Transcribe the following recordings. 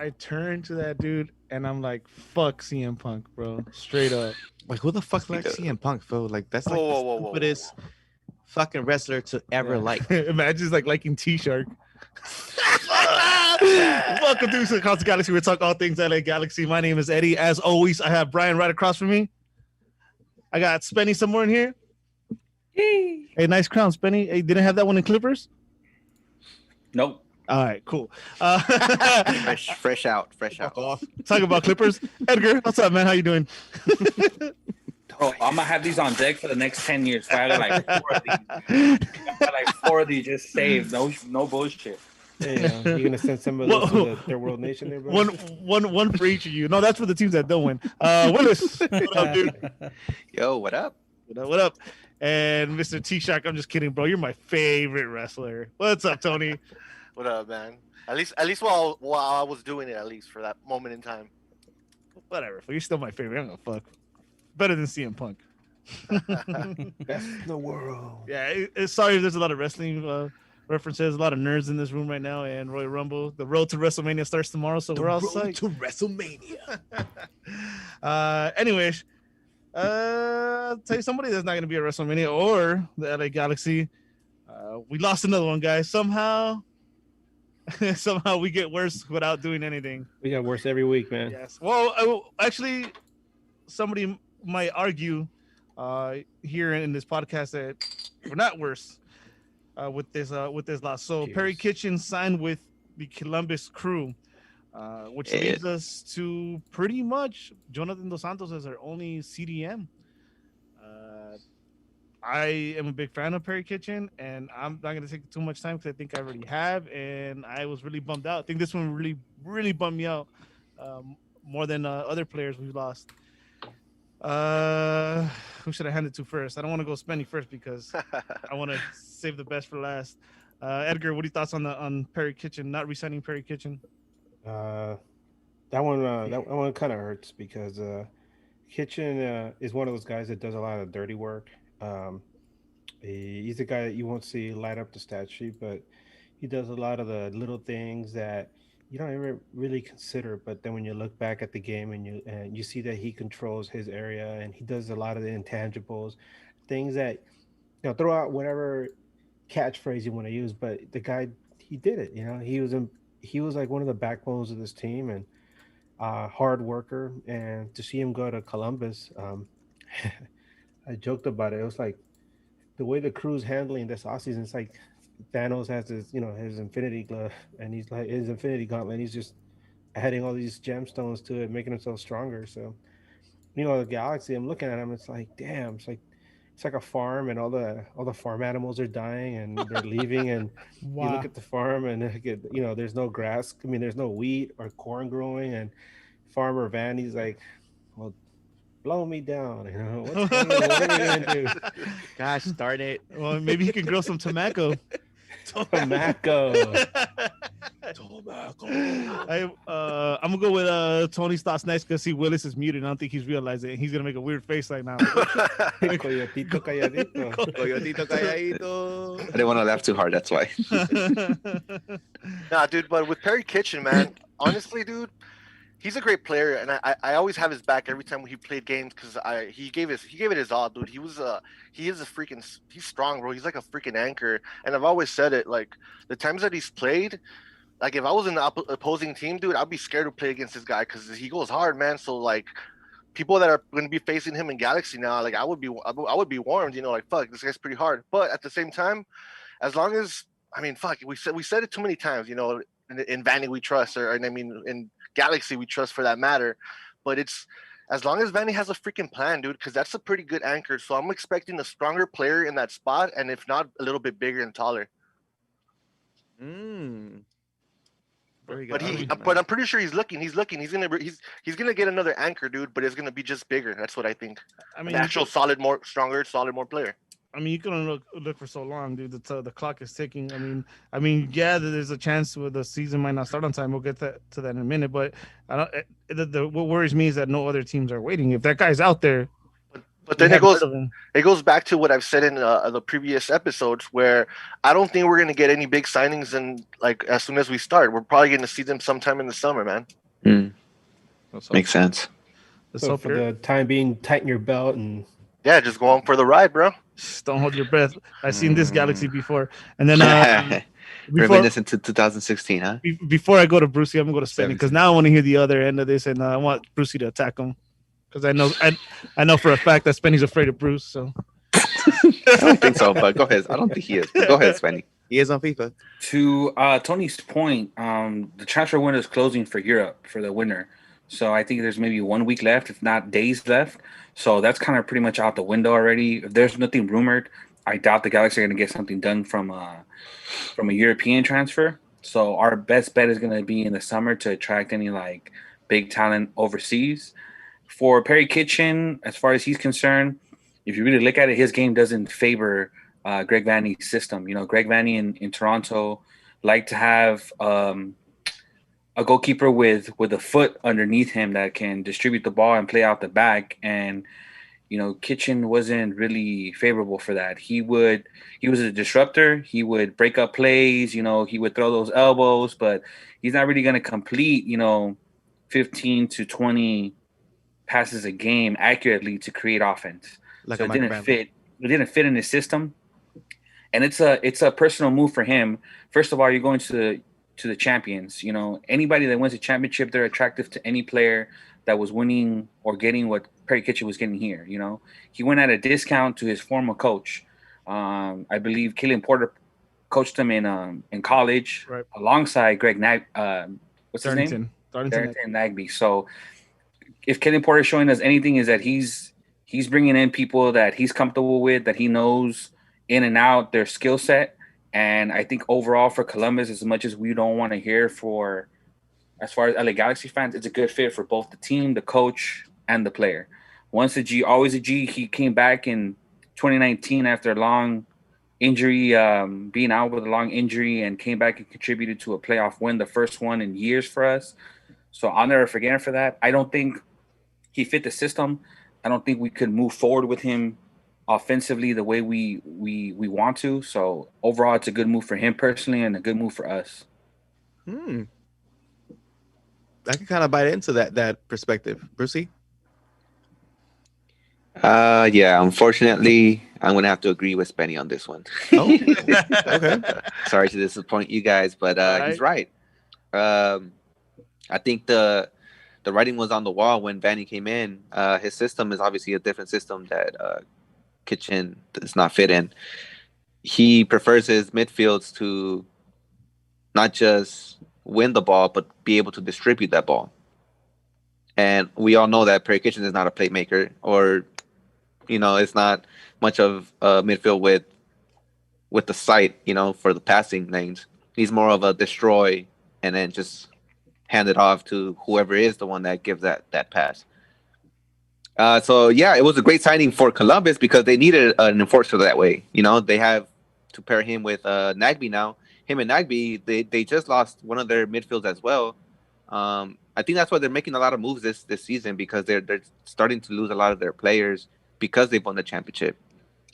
I turned to that dude and I'm like, "Fuck CM Punk, bro, straight up." Like, who the fuck likes CM Punk, Phil? Like, that's Whoa, like the whoa, whoa, whoa, whoa. stupidest fucking wrestler to ever like. Imagine like liking T-Shark. Welcome to the Constant Galaxy. We talk all things LA Galaxy. My name is Eddie. As always, I have Brian right across from me. I got Spenny somewhere in here. Hey, nice crown, Spenny. Hey, didn't have that one in Clippers? Nope. All right, cool. Fresh out. Talk about Clippers. Edgar, what's up, man? How you doing? Oh, I'm gonna have these on deck for the next 10 years. So I got like 4 of these. I got like 4 of these just saved. No bullshit. Hey, you gonna send some of those to the Third World Nation there, bro? One for each of you. No, that's for the teams that don't win. Willis, what up, dude? Yo, what up? What up? And Mr. T-Shock, I'm just kidding, bro. You're my favorite wrestler. What's up, Tony? What up, man? At least while I was doing it, at least for that moment in time. Whatever. You're still my favorite. I don't give a fuck. Better than CM Punk. Best in the world. Yeah. Sorry if there's a lot of wrestling references. A lot of nerds in this room right now. And Royal Rumble. The road to WrestleMania starts tomorrow, so we're all psyched. To WrestleMania. Anyways, tell you somebody that's not going to be at WrestleMania or the LA Galaxy. We lost another one, guys. Somehow we get worse without doing anything. We got worse every week, man. Yes. Well, actually, somebody might argue here in this podcast that we're not worse with this loss. So Cheers. Perry Kitchen signed with the Columbus Crew, which leads us to pretty much Jonathan Dos Santos as our only CDM. I am a big fan of Perry Kitchen, and I'm not going to take too much time because I think I already have, and I was really bummed out. I think this one really, really bummed me out more than other players we've lost. Who should I hand it to first? I don't want to go Spenny first because I want to save the best for last. Edgar, what are your thoughts on Perry Kitchen, not re-signing Perry Kitchen? That one kind of hurts because Kitchen is one of those guys that does a lot of dirty work. He's a guy that you won't see light up the stat sheet, but he does a lot of the little things that you don't ever really consider. But then when you look back at the game and you see that he controls his area and he does a lot of the intangibles, things that throw out whatever catchphrase you want to use. But the guy, he did it. He was like one of the backbones of this team and hard worker. And to see him go to Columbus, I joked about it. It was like the way the Crew's handling this offseason. It's like Thanos has his Infinity Glove and he's like his Infinity Gauntlet. He's just adding all these gemstones to it, making himself stronger. So, the Galaxy, I'm looking at him. It's like, damn. It's like a farm, and all the farm animals are dying and they're leaving. And Wow. you look at the farm, and there's no grass. I mean, there's no wheat or corn growing. And Farmer Van, he's like, well, blow me down. What are we gonna do? Gosh, darn it. Well, maybe he can grow some tobacco. Tobacco. I'm gonna go with Tony's thoughts next because Willis is muted. I don't think he's realized it. He's gonna make a weird face like now. Coyotito calladito. Coyotito calladito. I didn't want to laugh too hard. That's why. Nah, dude, but with Perry Kitchen, man, honestly, dude, he's a great player, and I always have his back every time he played games because he gave it his all, dude. He's strong, bro. He's like a freaking anchor, and I've always said it. Like the times that he's played, like if I was in the opposing team, dude, I'd be scared to play against this guy because he goes hard, man. So like people that are going to be facing him in Galaxy now, like I would be warned, like fuck, this guy's pretty hard. But at the same time, as long as fuck, we said it too many times, in Vanny we trust, in Galaxy we trust for that matter, but it's as long as Vanny has a freaking plan, dude, because that's a pretty good anchor. So I'm expecting a stronger player in that spot, and if not, a little bit bigger and taller. Very But good. but I'm pretty sure he's looking. He's gonna get another anchor, dude. But it's gonna be just bigger. That's what I think. An actual solid, more player. I mean, you can only look for so long, dude. The clock is ticking. I mean, yeah, there's a chance where the season might not start on time. We'll get to that in a minute. But I don't. What worries me is that no other teams are waiting. If that guy's out there, But then We it haven't goes heard of him. it goes back to what I've said in the previous episodes, where I don't think we're gonna get any big signings in like as soon as we start. We're probably gonna see them sometime in the summer, man. Mm, Let's hope. makes sense. Let's So hope for it- the time being, tighten your belt and Yeah, just go on for the ride, bro. Just don't hold your breath. I've seen this galaxy before. And then before Reminiscent to 2016, huh? before I go to Brucey, I'm gonna go to Spenny because 17. now I want to hear the other end of this, and I want Brucey to attack him because I know for a fact that Spenny's afraid of Bruce. So I don't think so, but go ahead. I don't think he is. But go ahead, Spenny. He is on FIFA. To Tony's point, the transfer window is closing for Europe for the winter. So I think there's maybe 1 week left, if not days left. So that's kind of pretty much out the window already. If there's nothing rumored, I doubt the Galaxy are going to get something done from a European transfer. So our best bet is going to be in the summer to attract any like big talent overseas. For Perry Kitchen, as far as he's concerned, if you really look at it, his game doesn't favor Greg Vanney's system. You know, Greg Vanney in Toronto like to have a goalkeeper with a foot underneath him that can distribute the ball and play out the back. And, you know, Kitchen wasn't really favorable for that. He was a disruptor. He would break up plays, you know, he would throw those elbows, but he's not really going to complete, you know, 15 to 20 passes a game accurately to create offense. Like So a it didn't Michael fit. It didn't fit in his system. And it's a personal move for him. First of all, you're going to the champions. You know, anybody that wins a championship, they're attractive to any player that was winning or getting what Perry Kitchen was getting here. You know, he went at a discount to his former coach. I believe Killian Porter coached him in college, Right. alongside Greg what's his name? Darlington. Darrington Nagby. So if Killian Porter is showing us anything, is that he's bringing in people that he's comfortable with, that he knows in and out their skill set. And I think overall for Columbus, as much as we don't want to hear as far as LA Galaxy fans, it's a good fit for both the team, the coach, and the player. Once a G, always a G. He came back in 2019 after a long injury, being out with a long injury, and came back and contributed to a playoff win, the first one in years for us. So I'll never forget him for that. I don't think he fit the system. I don't think we could move forward with him offensively the way we want to. So overall, it's a good move for him personally and a good move for us. I can kind of bite into that perspective. Brucey? Yeah, unfortunately, I'm going to have to agree with Spenny on this one. Oh, okay. Sorry to disappoint you guys, but he's right. I think the writing was on the wall when Vanney came in. His system is obviously a different system that Kitchen does not fit in. He prefers his midfields to not just win the ball, but be able to distribute that ball. And we all know that Perry Kitchen is not a playmaker, or, you know, it's not much of a midfield with the sight, you know, for the passing lanes. He's more of a destroy and then just hand it off to whoever is the one that gives that pass. So yeah, it was a great signing for Columbus because they needed an enforcer that way. You know, they have to pair him with Nagby now. Him and Nagby, they just lost one of their midfields as well. I think that's why they're making a lot of moves this season, because they're starting to lose a lot of their players because they've won the championship.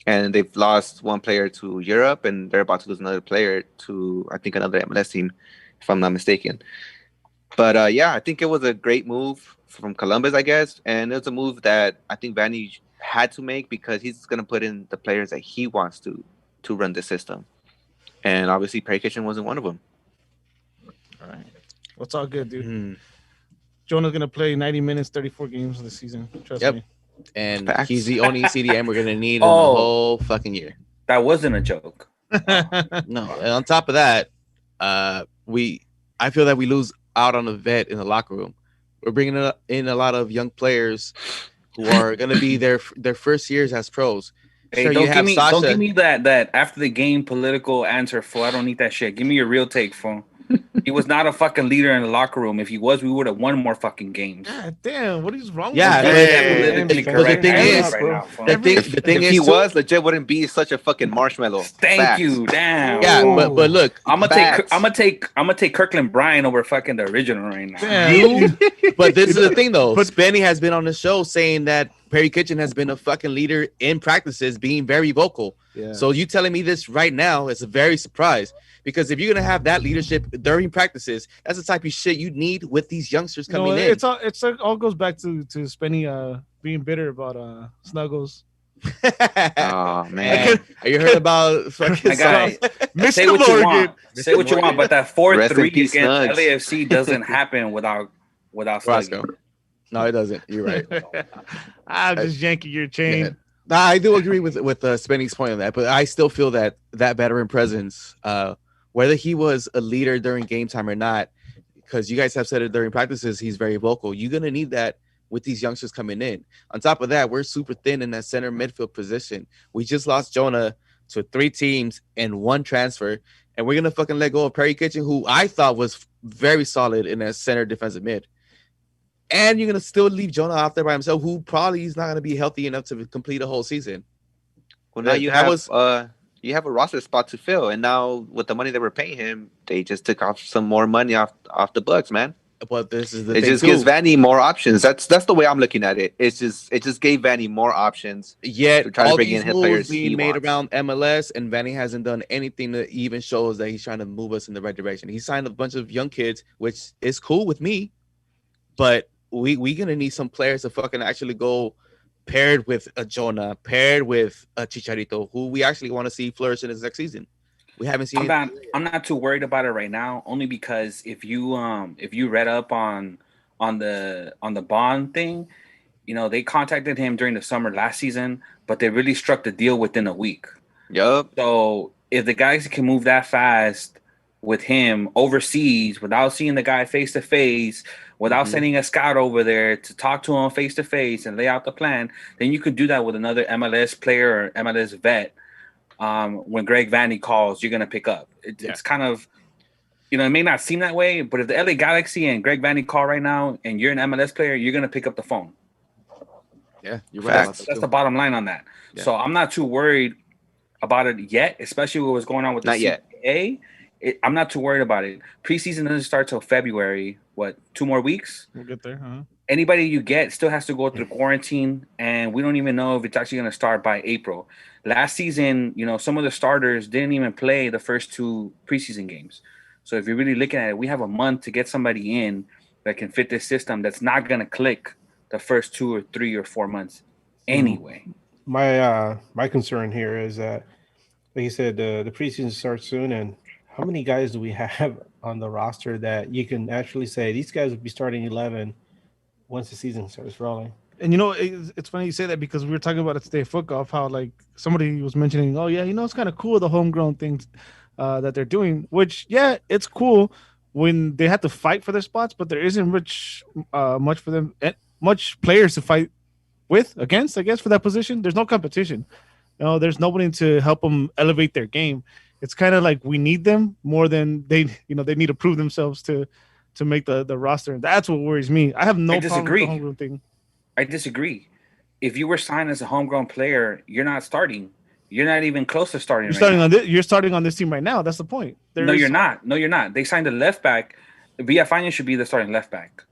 And they've lost one player to Europe, and they're about to lose another player to, I think, another MLS team, if I'm not mistaken. But yeah, I think it was a great move from Columbus, I guess. And it was a move that I think Vanney had to make because he's going to put in the players that he wants to run the system. And obviously, Perry Kitchen wasn't one of them. All right. Well, it's all good, dude. Mhm. Jonah's gonna play 90 minutes, 34 games this season. Trust Yep. me. And Facts. he's the only CDM we're gonna need in the Oh. whole fucking year. That wasn't a joke. No, and on top of that, I feel that we lose out on a vet in the locker room. We're bringing in a lot of young players who are gonna be their first years as pros. Hey, Sure, don't you give have me Sasha. don't give me that after the game political answer, fool. I don't need that shit. Give me your real take, fool. He was not a fucking leader in the locker room. If he was, we would have won more fucking games. God damn, what is wrong Yeah, with Give me that hey, politically but the correct thing answer is- right now, fool. The thing If is, he too- was, legit wouldn't be such a fucking marshmallow. Thank Facts. you. Damn. yeah, but look, I'm gonna Facts. take Kirkland Bryan over fucking the original right now. Damn. you. But this is the thing, though. But- Spenny has been on the show saying that Perry Kitchen has been a fucking leader in practices, being very vocal. Yeah. So you telling me this right now is a very surprise, because if you're gonna have that leadership during practices, that's the type of shit you need with these youngsters coming in. It's all goes back to Spenny being bitter about Snuggles. Oh man, Are you heard about fucking My guy, Mr. say what you Morgan. want. Say what you want, but that 4-3 Rest in peace, against Snugs. LAFC doesn't happen without Roscoe? Sluggy. No, it doesn't. You're right. I'm just yanking your chain. Yeah. Nah, I do agree with Spenny's point on that, but I still feel that veteran presence, whether he was a leader during game time or not, because you guys have said it during practices, he's very vocal. You're gonna need that with these youngsters coming in. On top of that, we're super thin in that center midfield position. We just lost Jonah to 3 teams and 1 transfer, and we're gonna fucking let go of Perry Kitchen, who I thought was very solid in that center defensive mid. And you're gonna still leave Jonah out there by himself, who probably is not gonna be healthy enough to complete a whole season. well now you have a roster spot to fill, and now with the money that we're paying him, they just took off some more money off the books, man. But this is the It thing just too. gives Vanny more options. That's the way I'm looking at it. It just gave Vanny more options. Yet to try to all bring these in hit moves players being he made wants. around MLS, and Vanny hasn't done anything that even shows that he's trying to move us in the right direction. He signed a bunch of young kids, which is cool with me, but we gonna need some players to fucking actually go paired with a Jonah, paired with a Chicharito, who we actually want to see flourish in his next season. We haven't seen. I'm not too worried about it right now, only because if you read up on the Bond thing, you know, they contacted him during the summer last season, but they really struck the deal within a week. Yup. So if the guys can move that fast with him overseas without seeing the guy face to face, without sending a scout over there to talk to him face to face and lay out the plan, then you could do that with another MLS player or MLS vet. When Greg Vanny calls, you're gonna pick up. It's kind of, you know, it may not seem that way, but if the LA Galaxy and Greg Vanny call right now and you're an MLS player, you're gonna pick up the phone. Yeah, you're right. That's the bottom line on that. Yeah. So I'm not too worried about it yet, especially what was going on with the CBA. I'm not too worried about it. Preseason doesn't start till February. What, 2 more weeks? We'll get there, huh? Anybody you get still has to go through quarantine, and we don't even know if it's actually going to start by April. Last season, you know, some of the starters didn't even play the first 2 preseason games. So if you're really looking at it, we have a month to get somebody in that can fit this system that's not going to click the first 2 or 3 or 4 months anyway. My concern here is that, like you said, the preseason starts soon, and how many guys do we have on the roster that you can actually say these guys will be starting 11 once the season starts rolling? And you know, it's funny you say that, because we were talking about it today, foot golf, how like somebody was mentioning, oh yeah, you know, it's kind of cool, the homegrown things that they're doing, which yeah, it's cool when they have to fight for their spots, but there isn't much for them, much players to fight against, I guess, for that position. There's no competition. You know, there's nobody to help them elevate their game. It's kind of like we need them more than they need to prove themselves to make the roster. And that's what worries me. I have no problem with the homegrown thing. I disagree. If you were signed as a homegrown player, you're not starting. You're not even close to starting. You're starting on this team right now. That's the point. You're not. No, you're not. They signed a left back. Villafaña should be the starting left back.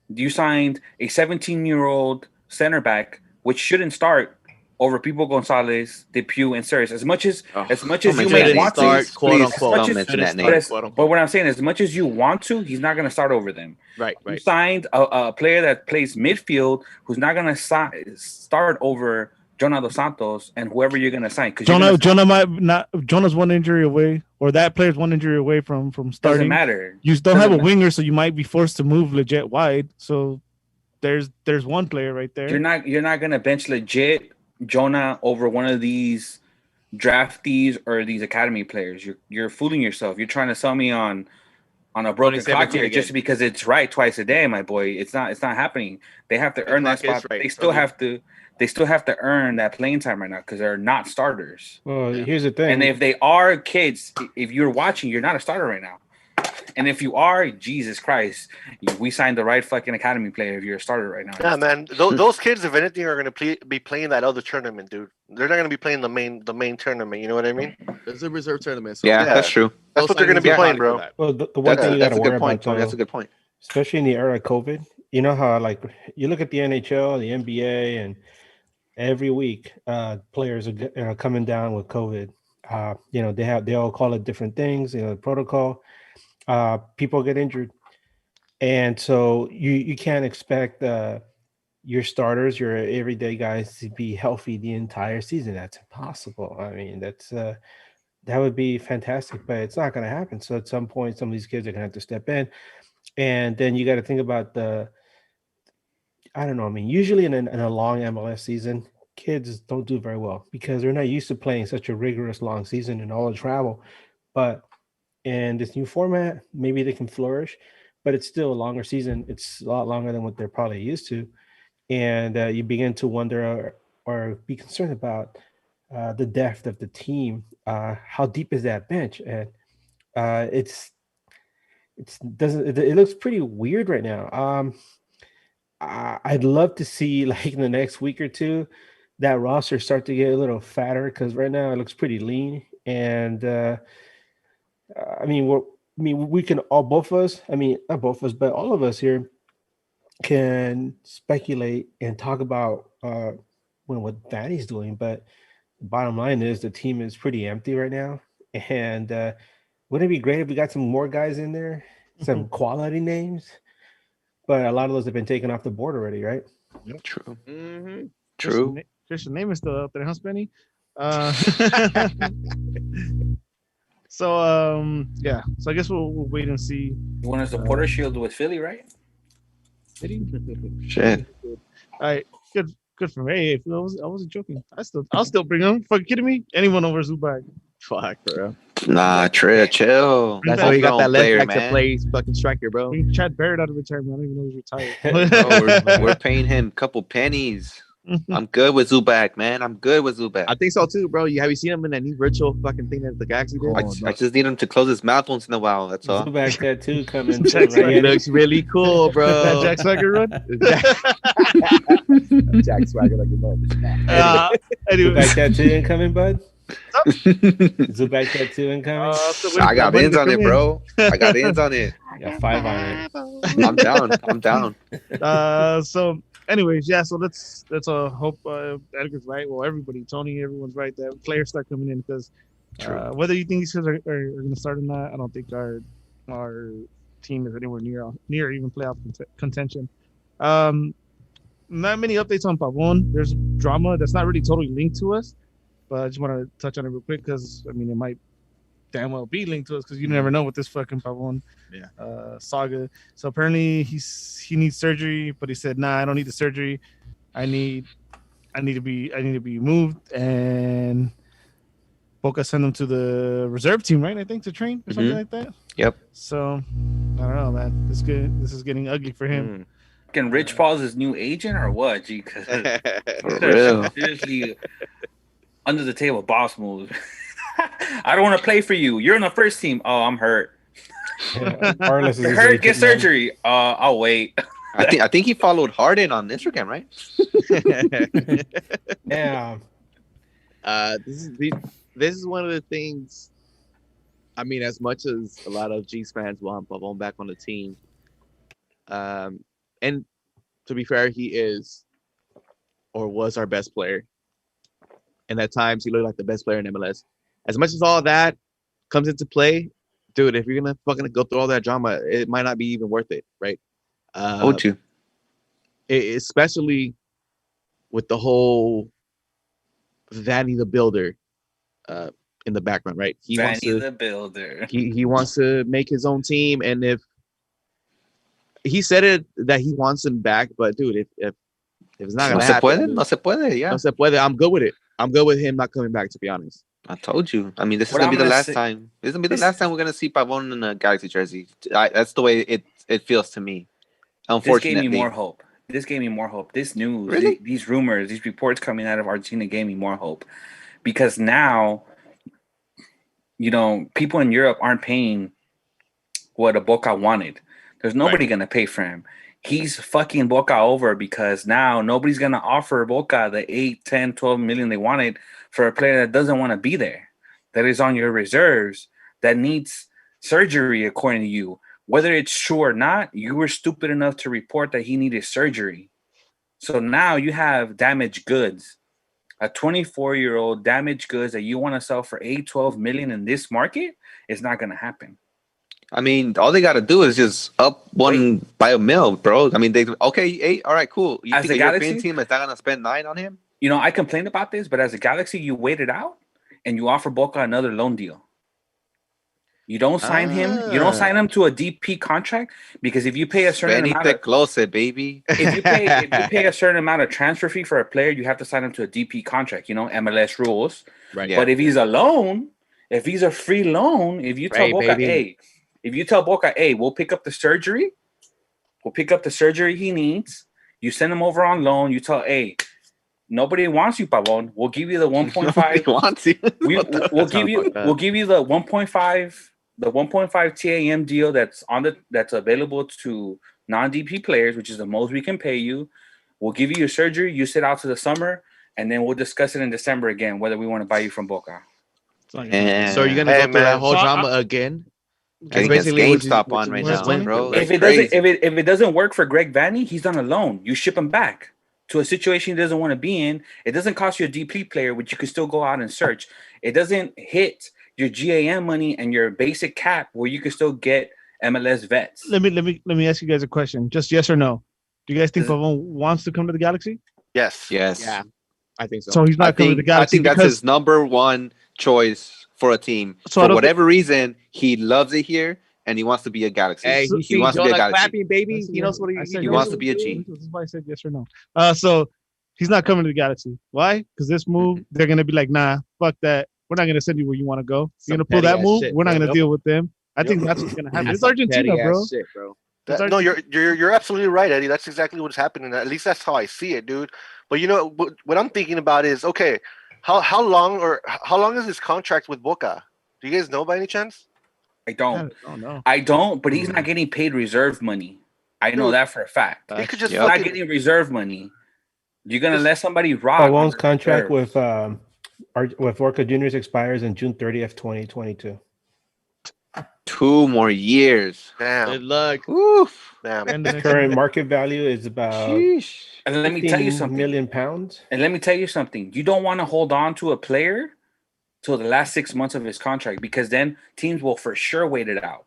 You signed a 17-year-old center back, which shouldn't start over Pipo Gonzalez, Depew, and Series. As much as you may want to start, quote unquote. Don't mention that name. But what I'm saying, as much as you want to, he's not going to start over them. Right. You signed a player that plays midfield who's not going to start over Jonah Dos Santos and whoever you're going to sign. Jonah's one injury away, or that player's one injury away from starting. Doesn't matter. You don't have a winger, so you might be forced to move legit wide. So there's one player right there. You're not going to bench legit Jonah over one of these draftees or these academy players. You're fooling yourself. You're trying to sell me on a broken clock here just because it's right twice a day, my boy. It's not happening. They have to earn that spot. Right. They still have to earn that playing time right now because they're not starters. Well, here's the thing. And if they are kids, if you're watching, you're not a starter right now. And if you are, Jesus Christ, we signed the right fucking academy player if you're a starter right now. Yeah, man. Those kids, if anything, are going to be playing that other tournament, dude. They're not going to be playing the main tournament. You know what I mean? There's a reserve tournament. So yeah, that's true. That's what they're going to be playing, bro. Well, the one thing you got to worry about, that's a good point. Especially in the era of COVID, you know how like you look at the NHL, the NBA, and every week, players are coming down with COVID. They all call it different things. The protocol. People get injured, and so you can't expect your starters, your everyday guys, to be healthy the entire season. That's impossible. I mean, that would be fantastic, but it's not going to happen. So at some point, some of these kids are going to have to step in, and then you got to think about I don't know. I mean, usually in a long MLS season, kids don't do very well because they're not used to playing such a rigorous long season and all the travel. But in this new format, maybe they can flourish, but it's still a longer season. It's a lot longer than what they're probably used to. And you begin to wonder or be concerned about the depth of the team. How deep is that bench? And it looks pretty weird right now. I'd love to see, like, in the next week or two, that roster start to get a little fatter, because right now it looks pretty lean. And I mean, we can all, both of us, I mean, not both of us, but all of us here can speculate and talk about what Danny's doing. But the bottom line is the team is pretty empty right now. And wouldn't it be great if we got some more guys in there, some quality names? But a lot of those have been taken off the board already, right? Yep. True. Mm-hmm. True. Christian name is still up there, huh, Spenny? Yeah. So I guess we'll wait and see. You want a supporter shield with Philly, right? Shit. All right, good for me. Hey, I wasn't joking. I'll still bring him. Fucking kidding me? Anyone over Zubac? Fuck, bro. Nah, Trey, chill. That's why you got that left player, back to man. play fucking striker, bro. Bring Chad Barrett out of retirement. I don't even know he's retired. Bro, we're paying him a couple pennies. I'm good with Zubac, man. I'm good with Zubac. I think so too, bro. Have you seen him in that new virtual fucking thing that the Galaxy did? I just need him to close his mouth once in a while. That's all. Zubac tattoo coming. He looks really cool, bro. That Jack Swagger run. Jack Swagger like a mother. Anyway, Zubac tattoo incoming, bud. Zubac tattoo incoming. I got ins on it, bro. I got ins on it. I got 5 on it. I'm down. I'm down. So anyways, yeah, so let's hope Edgar's right. Well, Tony, everyone's right that players start coming in, because whether you think these guys are going to start or not, I don't think our team is anywhere near even playoff contention. Not many updates on Pavon. There's drama that's not really totally linked to us, but I just want to touch on it real quick because I mean it might damn well be linked to us, because you never know with this fucking Pavon saga. So apparently he needs surgery, but he said, "Nah, I don't need the surgery. I need to be moved." And Boca sent him to the reserve team, right? I think, to train or something like that. Yep. So I don't know, man. This is getting ugly for him. Can Rich Paul's his new agent or what? G, For real. seriously, under the table boss move. I don't want to play for you. You're on the first team. Oh, I'm hurt. Carlos is You're hurt. Get surgery. I'll wait. I think he followed Harden on Instagram, right? Yeah. This is one of the things. I mean, as much as a lot of G's fans want Pavon back on the team, and to be fair, he is or was our best player, and at times he looked like the best player in MLS. As much as all that comes into play, dude, if you're gonna fucking go through all that drama, it might not be even worth it, right? Especially with the whole Vanny the Builder in the background, right? He wants to make his own team, and if he said it that he wants him back, but dude, if it's not gonna happen, no se puede, yeah. No se puede. I'm good with it. I'm good with him not coming back, to be honest. I told you. I mean, this is gonna be the last time. This is gonna be the last time we're gonna see Pavon in a Galaxy jersey. That's the way it feels to me. Unfortunately, this gave me more hope. This news, really? These rumors, these reports coming out of Argentina gave me more hope, because now, people in Europe aren't paying what a Boca wanted. There's nobody gonna pay for him. He's fucking Boca over, because now nobody's gonna offer Boca the 8, 10, 12 million they wanted for a player that doesn't want to be there, that is on your reserves, that needs surgery according to you. Whether it's true or not, you were stupid enough to report that he needed surgery. So now you have damaged goods a 24-year-old damaged goods that you want to sell for 12 million in this market, it's not going to happen. I mean, all they got to do is just up one by a mil, bro. I mean, okay, 8, all right, cool. You As think a a European Galaxy? team is not going to spend 9 on him? You know, I complained about this, but as a Galaxy, you wait it out and you offer Boca another loan deal. You don't sign him. You don't sign him to a DP contract because if you pay a certain amount of close it, baby. if you pay a certain amount of transfer fee for a player, you have to sign him to a DP contract. You know, MLS rules. Right. But if he's a loan, if he's a free loan, if you tell Boca, hey, we'll pick up the surgery. We'll pick up the surgery he needs. You send him over on loan. You tell, hey, nobody wants you, Pavon. We'll give you the 1.5. Wants you. We'll give you the 1.5. The 1.5 TAM deal that's available to non-DP players, which is the most we can pay you. We'll give you your surgery. You sit out to the summer, and then we'll discuss it in December again whether we want to buy you from Boca. So you're gonna go through that whole drama again? Getting his GameStop on right now, bro. If it doesn't work for Greg Vanny, he's on a loan. You ship him back to a situation he doesn't want to be in. It doesn't cost you a DP player, which you can still go out and search. It doesn't hit your GAM money and your basic cap where you can still get MLS vets. Let me ask you guys a question. Just yes or no. Do you guys think Pavon wants to come to the Galaxy? Yes. Yeah, I think so. So he's not coming to the Galaxy. I think that's his number one choice for a team. So for whatever reason, he loves it here and he wants to be a Galaxy. Hey, he wants to be a Galaxy. Clapping, baby. He knows what he wants to be a G. This is why I said yes or no. So he's not coming to the Galaxy. Why? Because this move, they're gonna be like, nah, fuck that. We're not gonna send you where you want to go. You're gonna pull that move. We're not gonna deal with them. I think that's what's gonna happen. It's Argentina, bro. Shit, bro. No, you're absolutely right, Eddie. That's exactly what's happening. At least that's how I see it, dude. But you know what I'm thinking about is, okay, how long is his contract with Boca? Do you guys know by any chance? I don't. know. I don't. But he's not getting paid reserve money. I know that for a fact. He could just not getting reserve money. You're gonna let somebody rock. Pavon's contract with Boca Juniors expires in June 30th, 2022. 2 more years. Damn. Good luck. Oof. Damn. And the current market value is about and let me tell you something. £1,000,000. And let me tell you something. You don't want to hold on to a player till the last 6 months of his contract because then teams will for sure wait it out.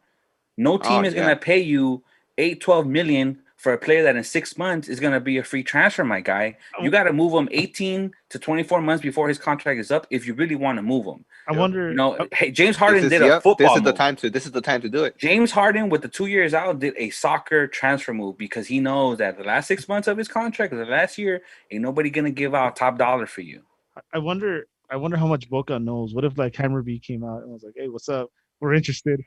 No team is gonna pay you 12 million for a player that in 6 months is going to be a free transfer, my guy. You got to move him 18 to 24 months before his contract is up if you really want to move him. I wonder. You know, hey, James Harden did a football This is the move. time to do it. James Harden, with the 2 years out, did a soccer transfer move because he knows that the last 6 months of his contract, the last year, ain't nobody going to give out top dollar for you. I wonder how much Boca knows. What if like Hammerby came out and was like, "Hey, what's up? We're interested."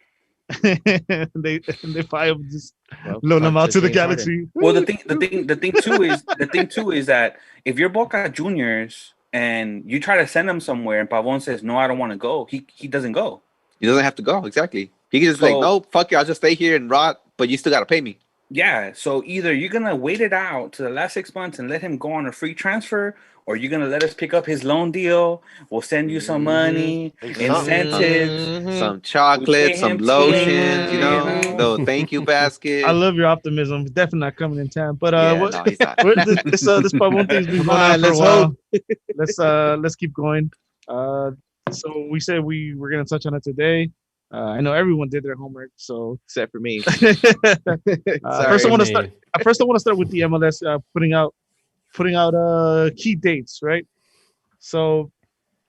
they fire just loan them out to the Galaxy. Well, the thing too is that if you're Boca Juniors and you try to send him somewhere and Pavon says no, I don't want to go, he doesn't go. He doesn't have to go. Exactly. He can just like, no, fuck you, I'll just stay here and rot, but you still gotta pay me. Yeah. So either you're gonna wait it out to the last 6 months and let him go on a free transfer, or you're gonna let us pick up his loan deal. We'll send you some money, incentives, some chocolate, some lotions, you know, the thank you basket. I love your optimism. He's definitely not coming in time. But no, he's not. this Pavon thing's been going on for a while. Let's keep going. So we said we were gonna touch on it today. I know everyone did their homework, so except for me. First, I want to start with the MLS putting out key dates, right? So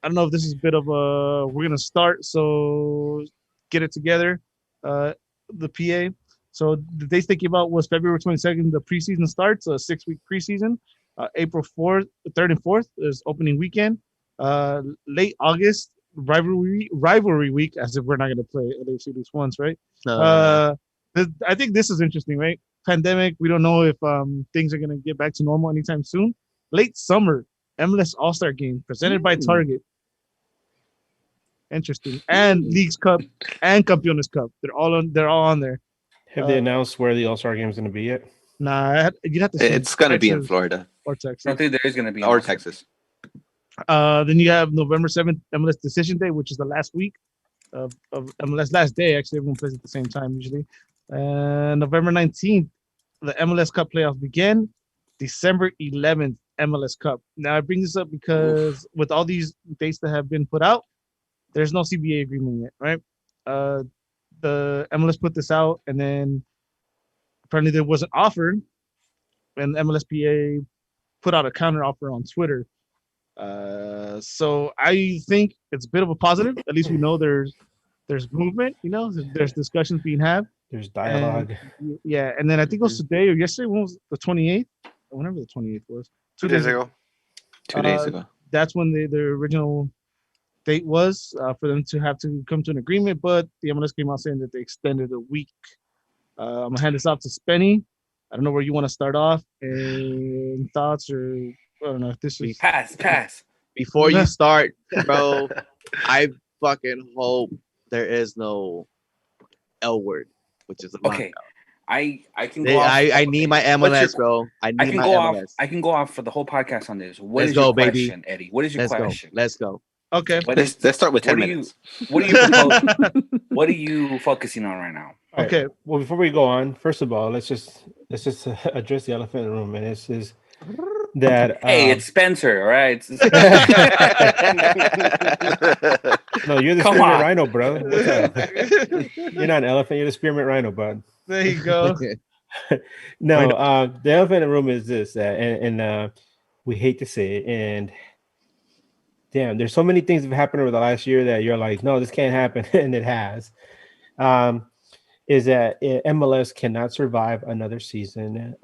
I don't know if this is a bit of a we're gonna start, so get it together. The PA. So the dates thinking about was February 22nd. The preseason starts, a 6-week preseason. April 4th, 3rd and 4th is opening weekend. Late August, rivalry week, as if we're not gonna play LAFC this once, right? I think this is interesting, right? Pandemic, we don't know if things are gonna get back to normal anytime soon. Late summer, MLS All-Star Game presented by Target. Interesting. And Leagues Cup and Campeones Cup. They're all on there. Have they announced where the All-Star Game is going to be yet? Nah, you'd have to see. It's going to be in Florida or Texas. I think there is going to be or Texas. Then you have November 7th, MLS Decision Day, which is the last week of MLS, last day. Actually, everyone plays at the same time usually. And November 19th, the MLS Cup playoffs begin. December 11th, MLS Cup. Now I bring this up because with all these dates that have been put out, there's no CBA agreement yet, right? The MLS put this out, and then apparently there wasn't offered, and MLSPA put out a counter offer on Twitter. So I think it's a bit of a positive. At least we know there's movement. You know, there's discussions being had. There's dialogue. And, yeah, and then I think it was today or yesterday. When was the 28th? Whenever the 28th was. 2 days ago. 2 days ago. That's when the original date was for them to have to come to an agreement, but the MLS came out saying that they extended a week. I'm gonna hand this off to Spenny. I don't know where you want to start off and thoughts, or I don't know if this is pass. Before you start, bro, I fucking hope there is no L word, which is a okay. I can go off. I need my MLS, bro. I need my MLS. I can go off for the whole podcast on this. What Let's is go, your baby. question, Eddie? What is your question? Let's go. Okay. Let's start with 10 minutes. What are you focusing on right now? Okay. Well, before we go on, first of all, let's just address the elephant in the room, and this is that. Hey, it's Spencer, all right? No, you're the spearmint rhino, bro. What's up? You're not an elephant. You're the spearmint rhino, bud. There you go. No, the elephant in the room is this, and we hate to say it, and damn, there's so many things that have happened over the last year that you're like, no, this can't happen, and it has. Is that MLS cannot survive another season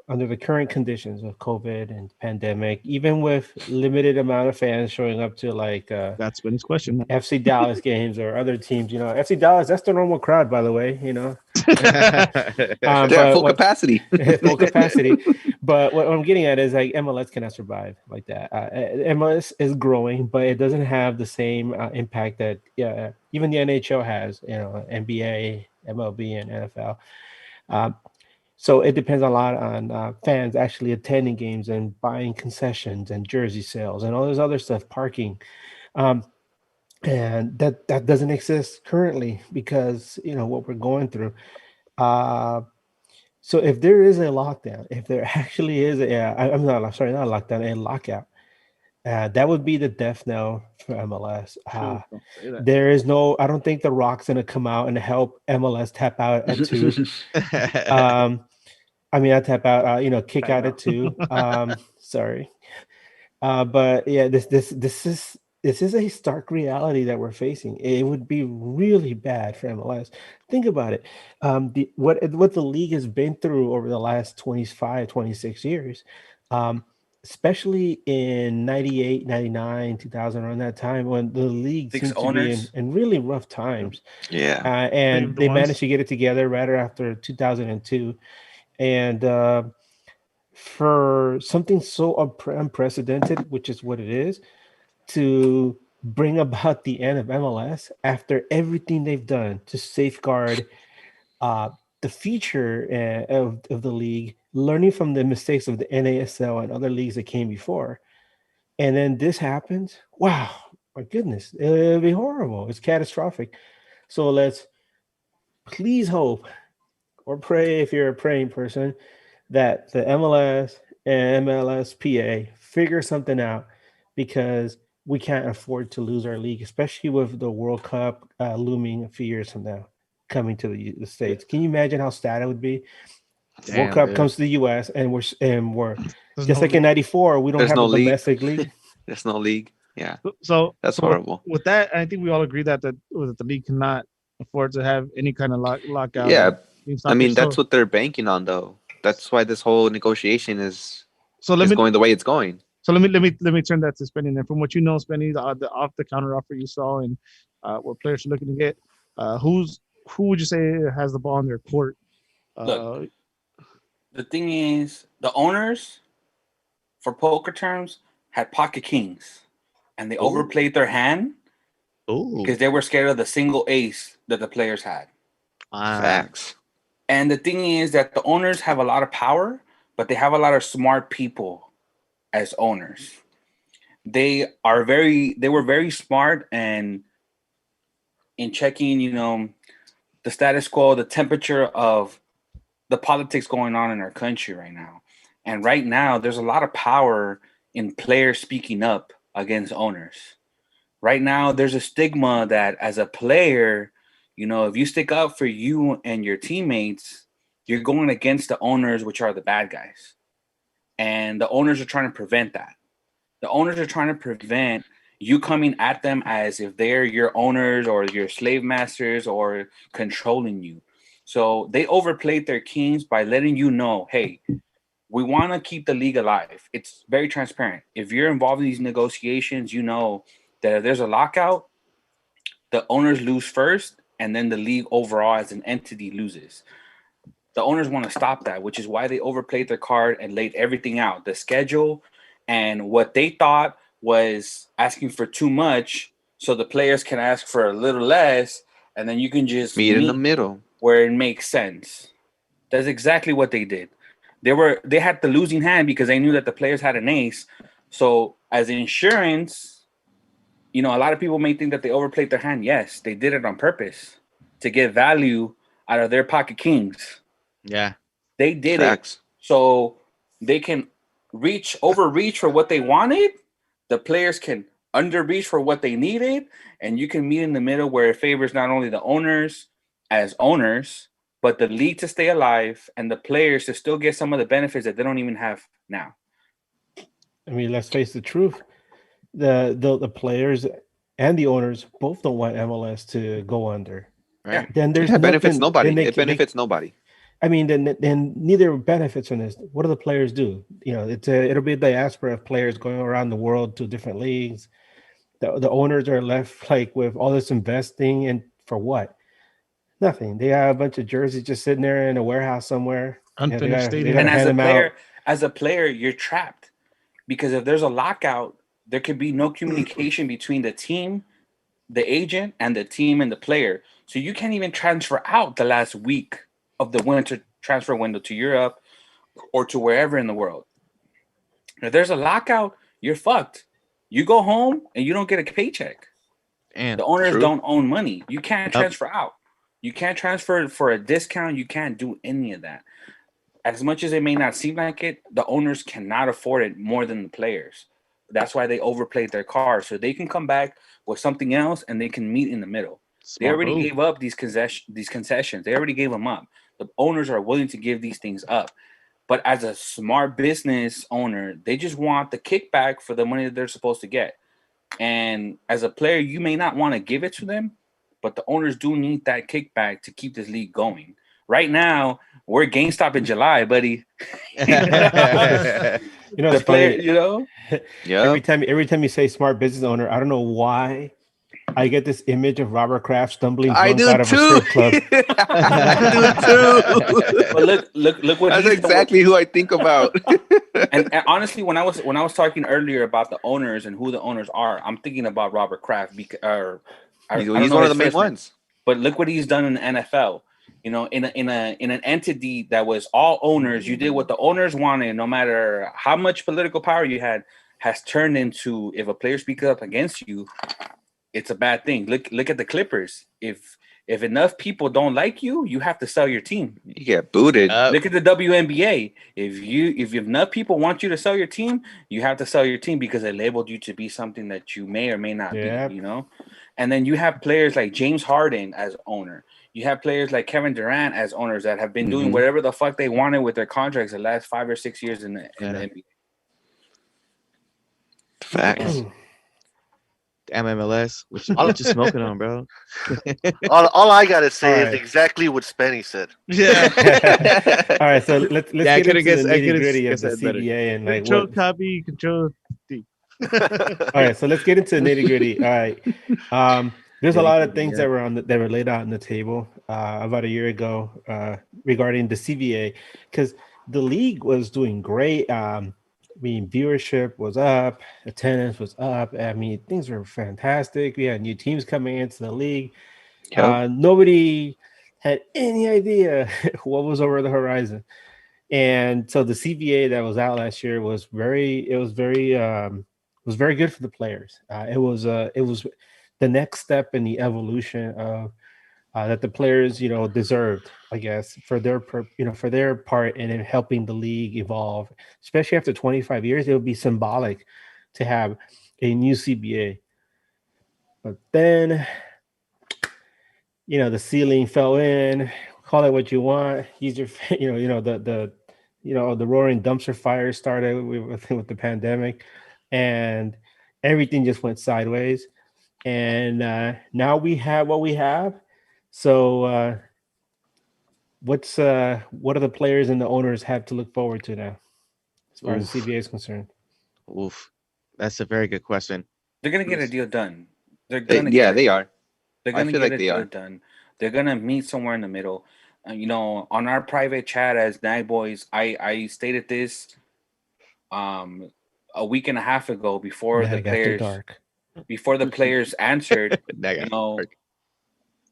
under the current conditions of COVID and pandemic, even with limited amount of fans showing up to like that's Benny's question. FC Dallas games or other teams. You know, FC Dallas, that's the normal crowd, by the way. You know, they're at full capacity. Full capacity. But what I'm getting at is like MLS cannot survive like that. MLS is growing, but it doesn't have the same impact that even the NHL has. You know, NBA, MLB, and NFL. So it depends a lot on fans actually attending games and buying concessions and jersey sales and all this other stuff, parking. And that doesn't exist currently because, you know, what we're going through. So if there is a lockdown, if there actually is not a lockdown, a lockout, that would be the death knell for MLS. There is no, I don't think The Rock's going to come out and help MLS tap out at 2. Not tap out, kick out at 2. Sorry. But yeah, this is a stark reality that we're facing. It would be really bad for MLS. Think about it. What the league has been through over the last 25, 26 years, especially in 98, 99, 2000, around that time when the league seemed to be in really rough times. Yeah. And they managed to get it together right after 2002. And for something so unprecedented, which is what it is, to bring about the end of MLS after everything they've done to safeguard the future of the league, learning from the mistakes of the NASL and other leagues that came before. And then this happens. Wow, my goodness, it'll be horrible. It's catastrophic. So let's please hope or pray, if you're a praying person, that the MLS and MLSPA figure something out, because we can't afford to lose our league, especially with the World Cup looming a few years from now, coming to the States. Can you imagine how sad it would be? World Cup comes to the US and we're just like in '94, we don't have a domestic league. There's no league. Yeah. So that's horrible. With that, I think we all agree that the league cannot afford to have any kind of lockout. Yeah. I mean, that's what they're banking on, though. That's why this whole negotiation is going the way it's going. So let me turn that to Spenny. And from what you know, Spenny, the off the counter offer you saw and what players are looking to get, who would you say has the ball in their court? Look, the thing is, the owners, for poker terms, had pocket kings, and they overplayed their hand because they were scared of the single ace that the players had. Facts. And the thing is that the owners have a lot of power, but they have a lot of smart people as owners. They were very smart and in checking, the status quo, the temperature of the politics going on in our country right now. And right now, there's a lot of power in players speaking up against owners. Right now, there's a stigma that as a player, if you stick up for you and your teammates, you're going against the owners, which are the bad guys. And the owners are trying to prevent that. The owners are trying to prevent you coming at them as if they're your owners or your slave masters or controlling you. So they overplayed their kings by letting you know, hey, we want to keep the league alive. It's very transparent. If you're involved in these negotiations, you know that if there's a lockout, the owners lose first, and then the league overall as an entity loses. The owners want to stop that, which is why they overplayed their card and laid everything out. The schedule and what they thought was asking for too much, so the players can ask for a little less, and then you can just meet in the middle where it makes sense. That's exactly what they did. They had the losing hand because they knew that the players had an ace. So as insurance, a lot of people may think that they overplayed their hand. Yes, they did it on purpose to get value out of their pocket kings. Yeah. They did it so they can overreach for what they wanted. The players can underreach for what they needed, and you can meet in the middle where it favors not only the owners as owners, but the league to stay alive and the players to still get some of the benefits that they don't even have now. I mean, let's face the truth. The players and the owners both don't want MLS to go under. Right. Then there's it benefits nothing, nobody. It benefits nobody. I mean, then neither benefits from this. What do the players do? It'll be a diaspora of players going around the world to different leagues. The owners are left like with all this investing, and for what? Nothing. They have a bunch of jerseys just sitting there in a warehouse somewhere. Unfinished stadium. And as a player, you're trapped because if there's a lockout, there could be no communication between the team, the agent, and the team and the player. So you can't even transfer out the last week of the winter transfer window to Europe or to wherever in the world. If there's a lockout, you're fucked. You go home and you don't get a paycheck. And the owners don't own money. You can't transfer out. You can't transfer for a discount. You can't do any of that. As much as it may not seem like it, the owners cannot afford it more than the players. That's why they overplayed their cards. So they can come back with something else and they can meet in the middle. They already gave up these concessions. They already gave them up. The owners are willing to give these things up. But as a smart business owner, they just want the kickback for the money that they're supposed to get. And as a player, you may not want to give it to them, but the owners do need that kickback to keep this league going. Right now, we're GameStop in July, buddy. The player, Yeah. Every time you say smart business owner, I don't know why I get this image of Robert Kraft stumbling drunk out of a strip club. I do too. But look what that's exactly who I think about. and honestly, when I was talking earlier about the owners and who the owners are, I'm thinking about Robert Kraft. He's one of the main ones. But look what he's done in the NFL. In an entity that was all owners, you did what the owners wanted, no matter how much political power you had, has turned into, if a player speaks up against you, it's a bad thing. Look at the Clippers. If enough people don't like you, you have to sell your team. You get booted. Look at the WNBA. If enough people want you to sell your team, you have to sell your team because they labeled you to be something that you may or may not be. And then you have players like James Harden as owner. You have players like Kevin Durant as owners that have been doing whatever the fuck they wanted with their contracts the last 5 or 6 years in the NBA. Facts. MLS, which I'm just smoking on, bro. all I gotta say is exactly what Spenny said. Yeah. All right, so let's get into the nitty-gritty of the CBA and like control copy, control D. All right, so let's get into the nitty-gritty. All right. There's a lot of things that were laid out on the table about a year ago regarding the CBA, because the league was doing great. Viewership was up, attendance was up. I mean, things were fantastic. We had new teams coming into the league. Yep. Nobody had any idea what was over the horizon, and so the CBA that was out last year was very good for the players. It was the next step in the evolution that the players, deserved, I guess, for their for their part in helping the league evolve. Especially after 25 years, it would be symbolic to have a new CBA. But then, the ceiling fell in. Call it what you want. Use your, the roaring dumpster fire started with the pandemic, and everything just went sideways. And now we have what we have. So, what do the players and the owners have to look forward to now, as far as the CBA is concerned? Oof, that's a very good question. They're gonna get a deal done. They're gonna yeah, get they are. They're I gonna feel get like a they deal are. done. They're gonna meet somewhere in the middle. On our private chat as Nag Boys, I stated this a week and a half ago before the Nag after players dark. answered. That You got know, dark.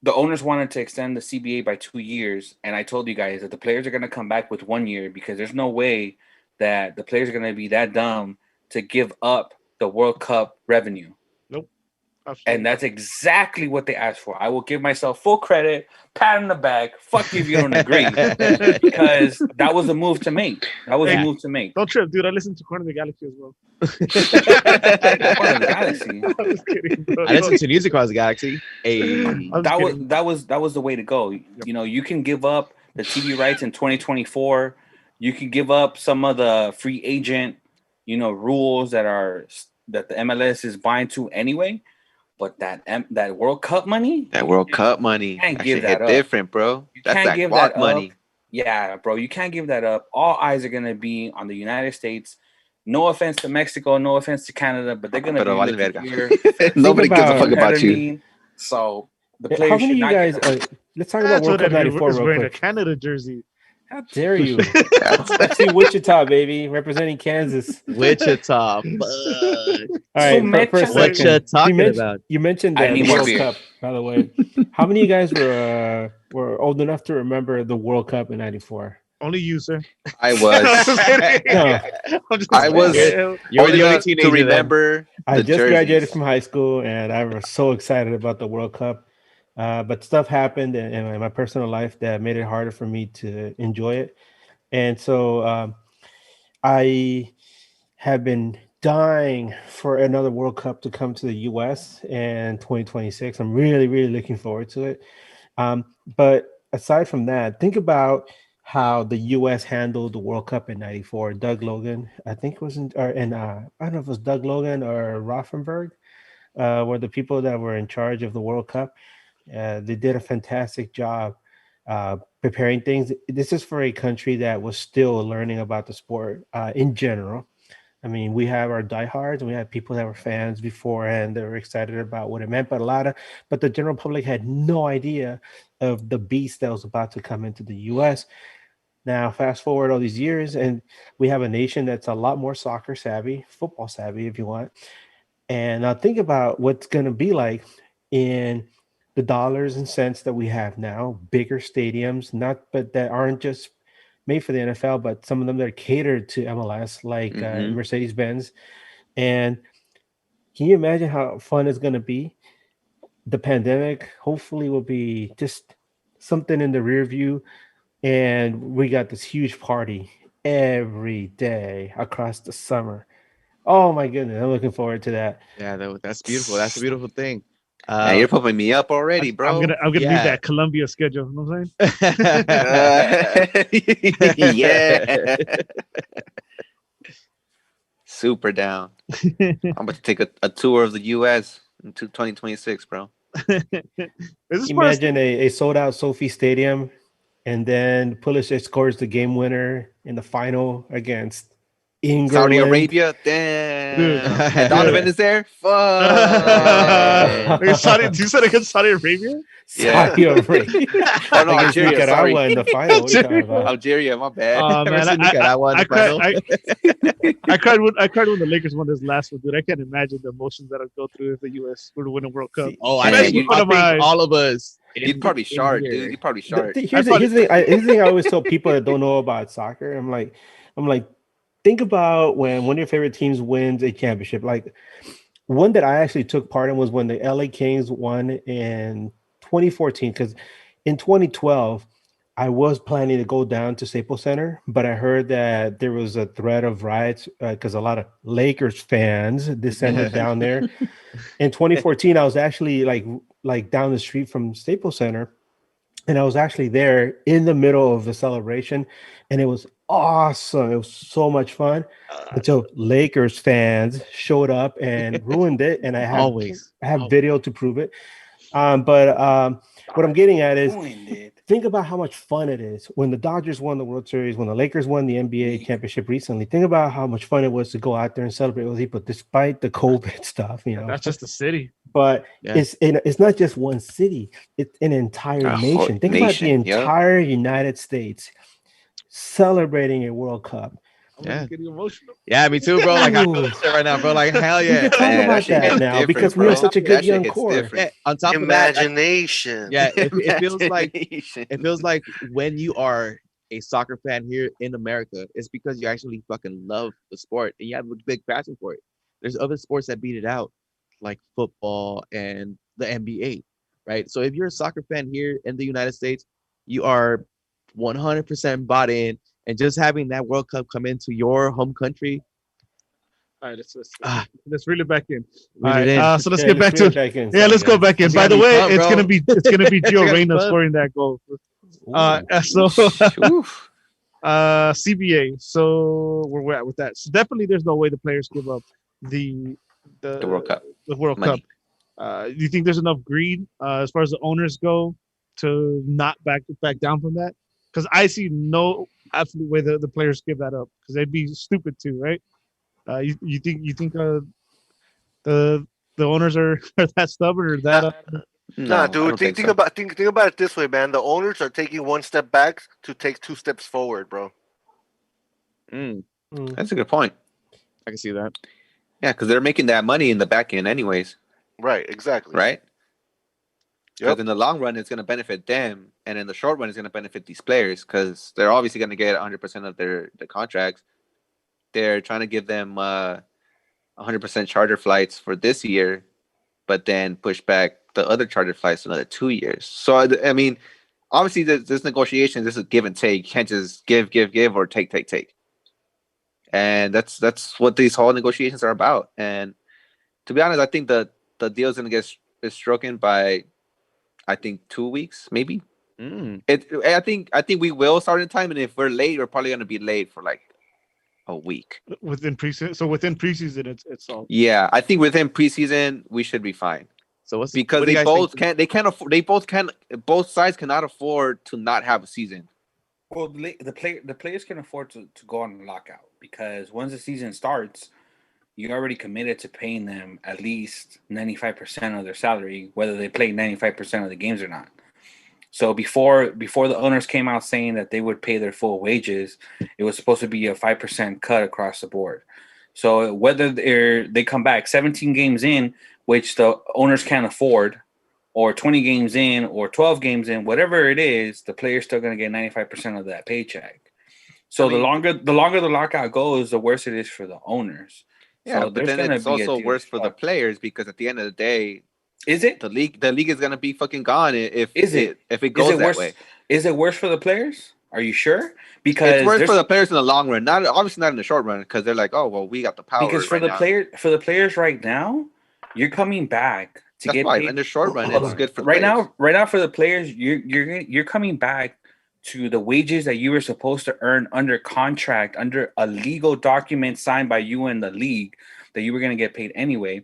the owners wanted to extend the CBA by 2 years, and I told you guys that the players are gonna come back with 1 year because there's no way that the players are gonna be that dumb to give up the World Cup revenue. Nope. And that's exactly what they asked for. I will give myself full credit, pat on the back. Fuck you if you don't agree, because that was a move to make. That was a move to make. Don't trip, dude. I listened to Corner of the Galaxy as well. Corner of the Galaxy. I was kidding, bro. I listened to Music Across the Galaxy. That was the way to go. You can give up the TV rights in 2024. You can give up some of the free agent, rules that the MLS is buying to anyway. But that World Cup money, You can't that give shit that hit up. different, bro. You That's can't that give guac that money. up. Yeah, bro, you can't give that up. All eyes are gonna be on the United States. No offense to Mexico, no offense to Canada, but they're gonna Pero vale be looking verga. here. Nobody gives a fuck You know what about I you. mean? So the How players many of should you not guys? get Let's talk about That's World what Cup Eddie '94 is real wearing, a quick. Canada jersey. How dare you? FC Wichita, baby, representing Kansas. Wichita. Fuck. All right, for a What What second, you talking about? you mentioned I the need more World beer. Cup, by the way. How many of you guys were old enough to remember the World Cup in '94? Only you, sir. I was. No. I was kidding. You're old the only enough to teenager then. remember I the just graduated jerseys. from high school, and I was so excited about the World Cup. But stuff happened in my personal life that made it harder for me to enjoy it. And so I have been dying for another World Cup to come to the US in 2026. I'm really, really looking forward to it. But aside from that, think about how the US handled the World Cup in '94. Doug Logan, I think it was I don't know if it was Doug Logan or Rothenberg, were the people that were in charge of the World Cup. They did a fantastic job preparing things. This is for a country that was still learning about the sport in general. I mean, we have our diehards and we have people that were fans beforehand that were excited about what it meant, but the general public had no idea of the beast that was about to come into the US. Now, fast forward all these years, and we have a nation that's a lot more soccer savvy, football savvy, if you want. And now think about what's going to be like in the dollars and cents that we have now, bigger stadiums, but that aren't just made for the NFL, but some of them that are catered to MLS, like Mercedes-Benz. And can you imagine how fun it's going to be? The pandemic hopefully will be just something in the rear view. And we got this huge party every day across the summer. Oh my goodness, I'm looking forward to that. Yeah, that's beautiful. That's a beautiful thing. Man, you're pumping me up already, bro. I'm gonna Yeah. leave that Columbia schedule. You know what I'm saying? Yeah. Super down. I'm about to take a tour of the US into 2026, bro. Is this Imagine a sold out Sophie Stadium, and then Pulisic scores the game winner in the final against England. Saudi Arabia, damn. Dude. And Donovan is there. Fuck. You said against Saudi Arabia? Saudi Arabia. Oh no, Against Algeria. Sorry, Nicaragua in the final. What are you talking about? Algeria. My bad. Oh man, I cried when the Lakers won this last one, dude. I can't imagine the emotions that I'd go through if the US were to win a World Cup. Oh, Man, I think you- all of us. You'd probably shard, dude. You'd probably shard. Here's the thing I always tell people that don't know about soccer. I'm like, think about when one of your favorite teams wins a championship. Like one that I actually took part in was when the LA Kings won in 2014, because in 2012, I was planning to go down to Staples Center, but I heard that there was a threat of riots because a lot of Lakers fans descended down there. In 2014, I was actually like down the street from Staples Center, and I was actually there in the middle of the celebration, and it was awesome. It was so much fun until Lakers fans showed up and ruined it, and Always. I have video to prove it. But what I'm getting at is Ruined it. think about how much fun it is when the Dodgers won the World Series, when the Lakers won the NBA championship recently. Think about how much fun it was to go out there and celebrate with people, despite the COVID stuff. That's just the city. But Yeah. it's not just one city; it's an entire A nation. whole Think about the nation, yeah. entire United States celebrating a World Cup. Yeah. Getting emotional. Yeah, me too, bro. Like I feel Ooh. this shit right now, bro. Like hell We yeah. can talk Man, that about shit that hits now different, because we bro. have such a That good shit young hits core. different. Yeah, on top of that, like, Imagination. yeah, it feels like Imagination. it feels like when you are a soccer fan here in America, it's because you actually fucking love the sport and you have a big passion for it. There's other sports that beat it out, like football and the NBA, right? So if you're a soccer fan here in the United States, you are 100% bought in, and just having that World Cup come into your home country, All right, Ah. let's reel it back in. reel All it right, in. so let's Yeah, get back reel to it back in, yeah, let's go guys. back in. It's By gonna the be way, fun, it's bro. gonna be Gio gonna be Reyna fun. scoring that goal. Ooh. So Oof. CBA. So where we're at with that. So definitely, there's no way the players give up the The World Cup. The World Money. Cup. Do you think there's enough greed as far as the owners go to not back down from that? Because I see no absolute way the players give that up because they'd be stupid too, right? You think the owners are that stubborn or that? No, Nah, I dude. don't Think think so. think about it this way, man. The owners are taking one step back to take two steps forward, bro. Mm, That's a good point. I can see that. Yeah, because they're making that money in the back end anyways, Right. Exactly. right? Because Yep. in the long run, it's going to benefit them, and in the short run, it's going to benefit these players because they're obviously going to get 100% of their contracts. They're trying to give them 100% charter flights for this year, but then push back the other charter flights another 2 years. So I mean, obviously, this negotiation, this is give and take. You can't just give, or take. And that's what these whole negotiations are about. And to be honest, I think the deal is going to get struck in by, I think, 2 weeks, maybe. Mm. I think we will start in time, and if we're late, we're probably going to be late for like a week. Within preseason, so within preseason, it's all. Yeah, I think within preseason we should be fine So what's because what do they you guys both think? can't. They can't afford. They both can. Both sides cannot afford to not have a season. Well, the players can afford to go on a lockout because once the season starts, you're already committed to paying them at least 95% of their salary, whether they play 95% of the games or not. So before the owners came out saying that they would pay their full wages, it was supposed to be a 5% cut across the board. So whether they come back 17 games in, which the owners can't afford, or 20 games in, or 12 games in, whatever it is, the player's still going to get 95% of that paycheck. So I mean, the longer the lockout goes, the worse it is for the owners. Yeah, So but there's then going to it's be also worse for the players because at the end of the day, Is it? the league is gonna be fucking gone if Is it? if it goes that worse? way. Is it worse for the players? Are you sure? Because It's worse for the players in the long run, not obviously not in the short run, because they're like, oh well, we got the power. Because for right the now. for the players right now, you're coming back to That's get why paid. in the short run, Hold it's on. good for the right players. now. Right now, for the players, you're coming back to the wages that you were supposed to earn under contract, under a legal document signed by you and the league that you were going to get paid anyway.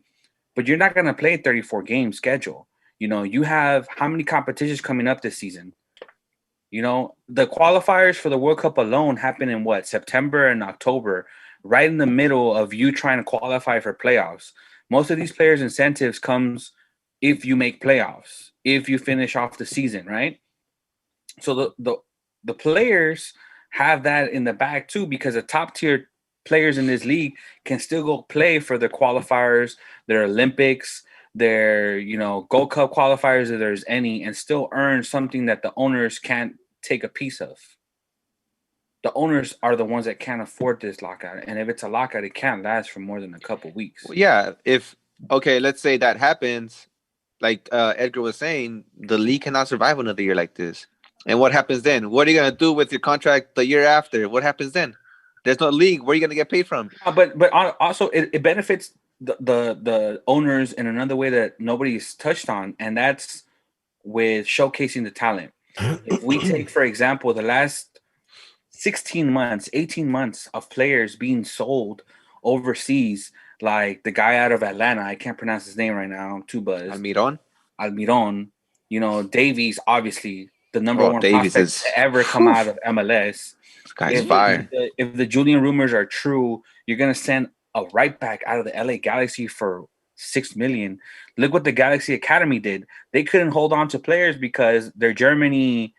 But you're not going to play a 34 game schedule. You know, you have how many competitions coming up this season? You know, the qualifiers for the World Cup alone happen in what, September and October, right in the middle of you trying to qualify for playoffs. Most of these players' incentives comes if you make playoffs, if you finish off the season, right? So the players have that in the back too, because the top tier players in this league can still go play for their qualifiers, their Olympics, their Gold Cup qualifiers if there's any, and still earn something that the owners can't take a piece of. The owners are the ones that can't afford this lockout, and if it's a lockout, it can't last for more than a couple weeks. Well, yeah, let's say that happens, Edgar was saying, the league cannot survive another year like this. And what happens then? What are you gonna do with your contract the year after? What happens then? There's no league. Where are you gonna get paid from? But also it benefits the owners in another way that nobody's touched on, and that's with showcasing the talent. If we take, for example, the last 16 months, 18 months of players being sold overseas, like the guy out of Atlanta, I can't pronounce his name right now, I'm too buzzed. Almiron, you know, Davies, obviously the number one Davies prospect to ever come out of MLS. This guy's fire. If the Julian rumors are true, you're gonna send a right back out of the LA Galaxy for $6 million. Look what the Galaxy Academy did. They couldn't hold on to players because their Germany,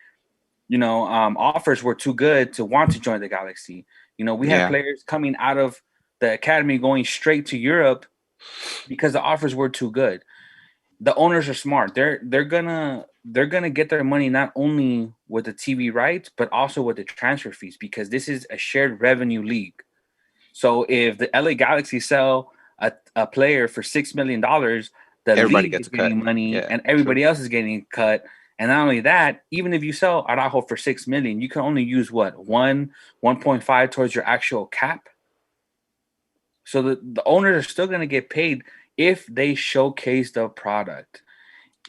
offers were too good to want to join the Galaxy. You know, we had players coming out of the academy going straight to Europe because the offers were too good. The owners are smart. They're gonna get their money not only with the TV rights, but also with the transfer fees, because this is a shared revenue league. So if the LA Galaxy sell a player for $6 million, everybody league gets is getting money, and everybody else is getting cut. And not only that, even if you sell Araujo for $6 million, you can only use 1.5 towards your actual cap. So the owners are still going to get paid if they showcase the product.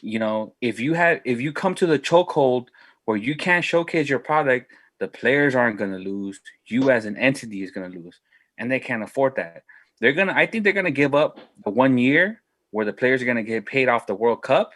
You know, if you come to the chokehold where you can't showcase your product, the players aren't going to lose. You as an entity is going to lose, and they can't afford that. I think they're going to give up the 1 year where the players are going to get paid off the World Cup,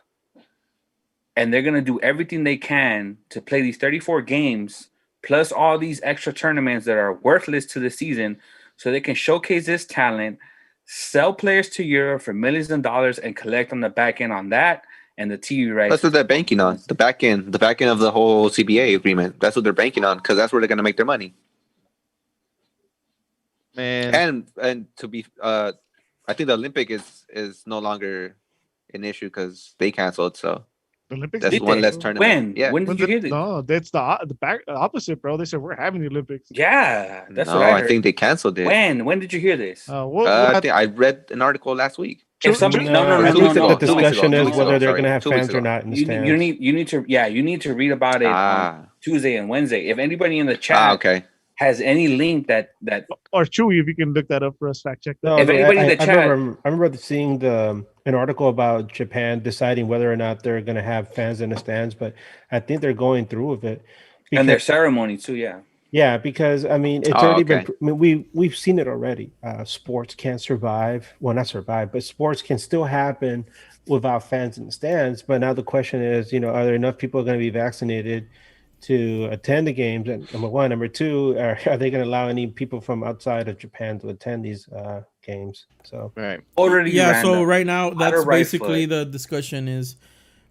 and they're going to do everything they can to play these 34 games plus all these extra tournaments that are worthless to the season, so they can showcase this talent, sell players to Europe for millions of dollars, and collect on the back end on that and the TV rights. That's what they're banking on. The back end of the whole CBA agreement. That's what they're banking on, because that's where they're going to make their money. Man, and to be, I think the Olympic is no longer an issue because they canceled. So the Olympics. That's one less tournament. When did you hear this? No, that's the opposite, bro. They said we're having the Olympics. Yeah, that's what I heard. I think they canceled it. When did you hear this? I think I read an article last week. If somebody, no. The discussion is whether they're going to have fans or not in the stands. You need to read about it on Tuesday and Wednesday. If anybody in the chat has any link that or Chewy, if you can look that up for us, fact check that. No, if anybody in the chat, I remember seeing an article about Japan deciding whether or not they're going to have fans in the stands, but I think they're going through with it. And their ceremony too, yeah. Yeah, because I mean, it's already been. I mean, we've seen it already. Sports can't survive. Well, not survive, but sports can still happen without fans in the stands. But now the question is, are there enough people going to be vaccinated to attend the games? And number one, number two, are they going to allow any people from outside of Japan to attend these games? So right. So right now, that's basically the discussion is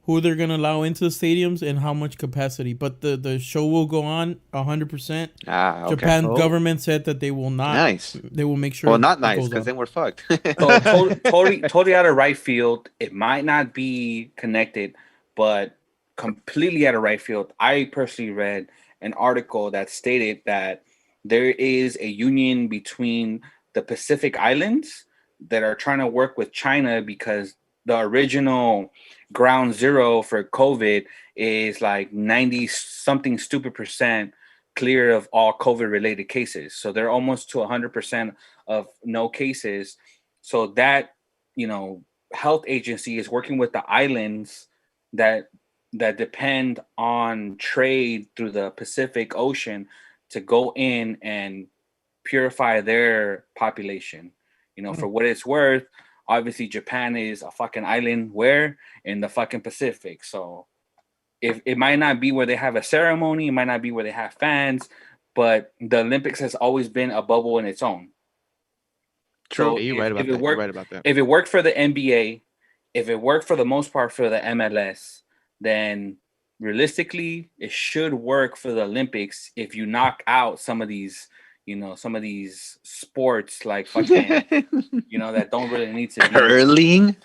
who they're going to allow into the stadiums and how much capacity. But the show will go on 100%. Japan government said that they will not. Nice. They will make sure. Well, not nice, because then we're fucked. totally out of right field. It might not be connected, but completely out of right field. I personally read an article that stated that there is a union between the Pacific Islands that are trying to work with China, because the original ground zero for COVID is like 90 something stupid percent clear of all COVID related cases. So they're almost to 100% of no cases. So that, health agency is working with the islands that depend on trade through the Pacific Ocean to go in and purify their population. For what it's worth, obviously Japan is a fucking island in the fucking Pacific. So if it might not be where they have a ceremony, it might not be where they have fans, but the Olympics has always been a bubble in its own. True. So you're right about that. If it worked for the NBA, if it worked for the most part for the MLS, then realistically it should work for the Olympics if you knock out some of these sports like fucking that don't really need to be curling.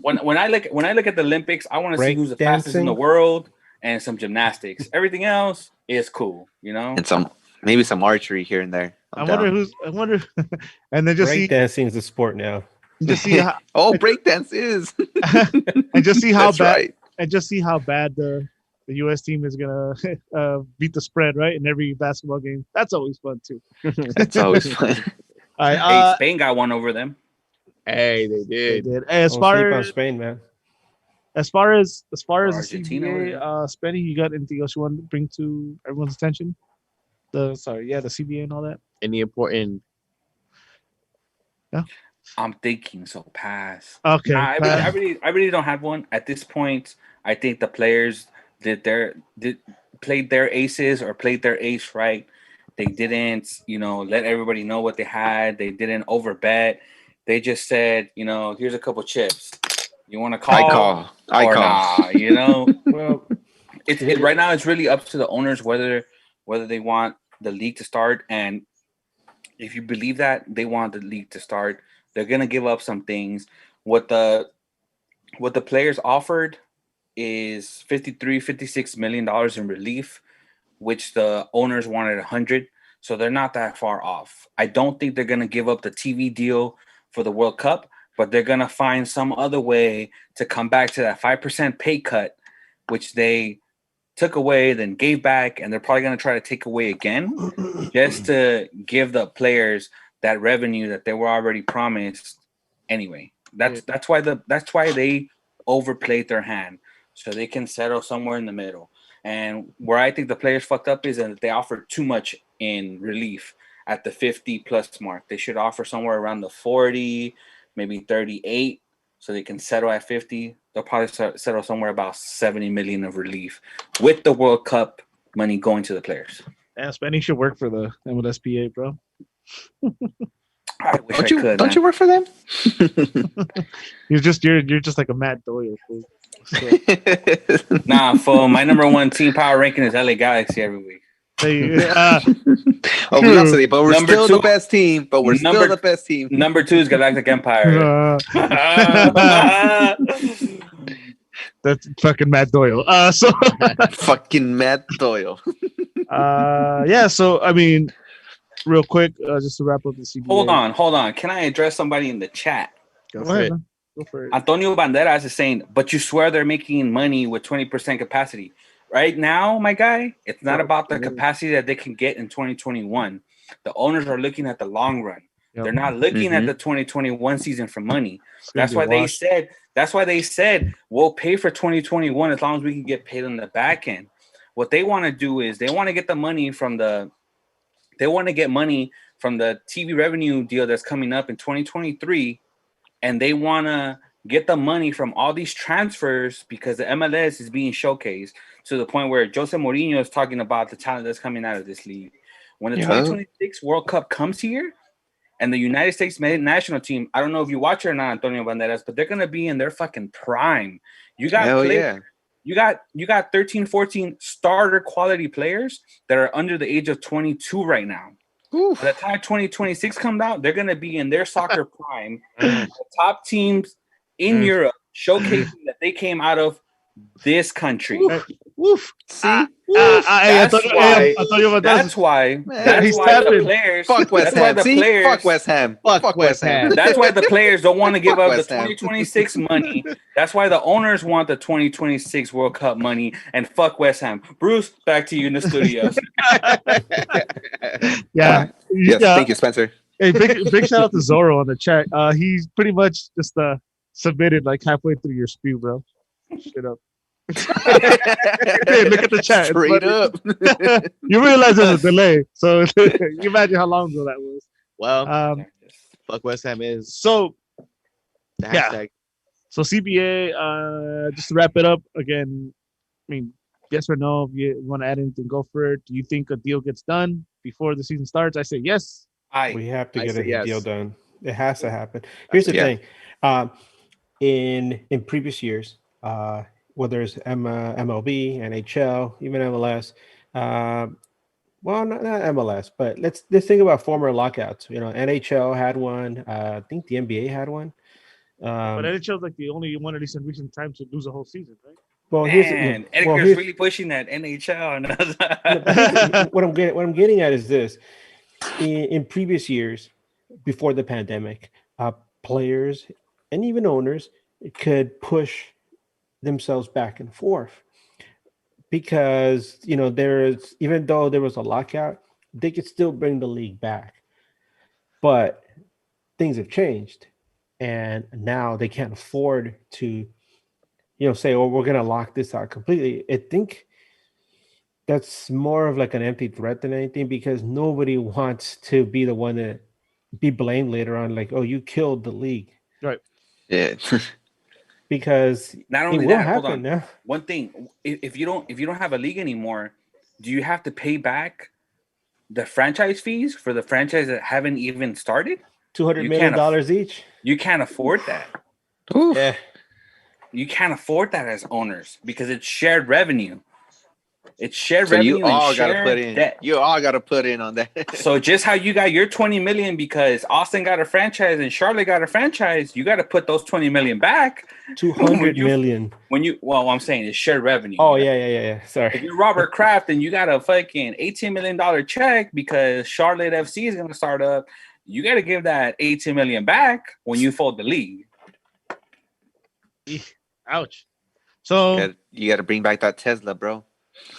When I look at the Olympics, I want to see who's the fastest in the world and some gymnastics. Everything else is cool, and maybe some archery here and there. I wonder and then just break dancing is a sport now. Just see how breakdance is. and just see how That's bad right. and just see how bad the U.S. team is gonna beat the spread, right? In every basketball game. That's always fun too. That's always fun. All right, Hey, Spain got one over them. Hey, they they did. did. As Don't far sleep on as Spain, man. as far as the Argentina, CBA, Spenny, you got anything else you want to bring to everyone's attention? The CBA and all that. Any important? I'm thinking so. Pass. Okay, Nah, I pass. really don't have one at this point. I think the players played their aces or played their ace right. They didn't, let everybody know what they had. They didn't overbet. They just said, here's a couple chips. You want to call? I call. Nah, Well, right now it's really up to the owners whether they want the league to start. And if you believe that they want the league to start, they're gonna give up some things. What the players offered is $56 million in relief, which the owners wanted 100. So they're not that far off. I don't think they're gonna give up the TV deal for the World Cup, but they're gonna find some other way to come back to that 5% pay cut, which they took away, then gave back, and they're probably going to try to take away again just to give the players that revenue that they were already promised anyway. That's why they overplayed their hand, so they can settle somewhere in the middle. And where I think the players fucked up is that they offered too much in relief at the 50 plus mark. They should offer somewhere around the 40, maybe 38, so they can settle at 50. They'll probably settle somewhere about 70 million of relief with the World Cup money going to the players. Yeah, Spenny should work for the MLSPA, bro. I wish I could. Don't you work for them? you're just like a Matt Doyle. Fool. So. Nah, fool. My number one team power ranking is LA Galaxy every week. We don't say, but we're still the best team. But we're still the best team. Number 2 is Galactic Empire. That's fucking Matt Doyle. Fucking Matt Doyle. Yeah. So I mean, real quick, just to wrap up the CBA. Hold on. Can I address somebody in the chat? Go for it. Antonio Banderas is saying, but you swear they're making money with 20% capacity. Right now, my guy, it's not about the capacity that they can get in 2021. The owners are looking at the long run. Yep. They're not looking at the 2021 season for money. That's why they said we'll pay for 2021 as long as we can get paid on the back end. What they want to do is they want to get money from the TV revenue deal that's coming up in 2023, and they want to get the money from all these transfers because the MLS is being showcased to the point where Jose Mourinho is talking about the talent that's coming out of this league. When the 2026 World Cup comes here and the United States national team, I don't know if you watch it or not, Antonio Banderas, but they're going to be in their fucking prime. You got you got 13, 14 starter quality players that are under the age of 22 right now. Oof. By the time 2026 comes out, they're going to be in their soccer prime. The top teams in Europe showcasing that they came out of this country. Woof. See? That's why the players. Fuck West Ham. Fuck West Ham. Fuck West Ham. That's why the players don't want to give up the 2026 money. That's why the owners want the 2026 World Cup money. And fuck West Ham. Bruce, back to you in the studio. Yeah. Yes. Thank you, Spencer. Hey, big shout out to Zorro on the chat. He's pretty much just submitted like halfway through your spew, bro. Shut up. Hey, look at the chat. Straight up. You realize there's a delay, so you imagine how long ago that was. Well, fuck West Ham is so. The hashtag. So CBA. Just to wrap it up again. I mean, yes or no? If you want to add anything, go for it. Do you think a deal gets done before the season starts? I say yes. We have to get a deal done. It has to happen. Here's the thing. In previous years, whether it's MLB, NHL, even MLS, well, not MLS, but let's think about former lockouts. You know, NHL had one. I think the NBA had one. But NHL is like the only one at least in recent times to lose a whole season, right? Well, Edgar's really pushing that NHL. What I'm getting at is this: in previous years, before the pandemic, players and even owners could push themselves back and forth, because there's, even though there was a lockout, they could still bring the league back, but things have changed, and now they can't afford to say, oh, we're going to lock this out completely. I think that's more of like an empty threat than anything, because nobody wants to be the one to be blamed later on, like, oh, you killed the league. Right. Yeah. Because not only that, hold on. Now. One thing, if you don't have a league anymore, do you have to pay back the franchise fees for the franchise that haven't even started? $200 million each. You can't afford that. Oof. Yeah. You can't afford that as owners, because it's shared revenue. It's shared revenue. You all got to put in. Debt. You all got to put in on that. So just how you got your $20 million because Austin got a franchise and Charlotte got a franchise, you got to put those $20 million back. $200 million. Well, I'm saying it's shared revenue. Oh yeah. Sorry. If you're Robert Kraft and you got a fucking $18 million check because Charlotte FC is going to start up, you got to give that $18 million back when you fold the league. Ouch. So you got to bring back that Tesla, bro.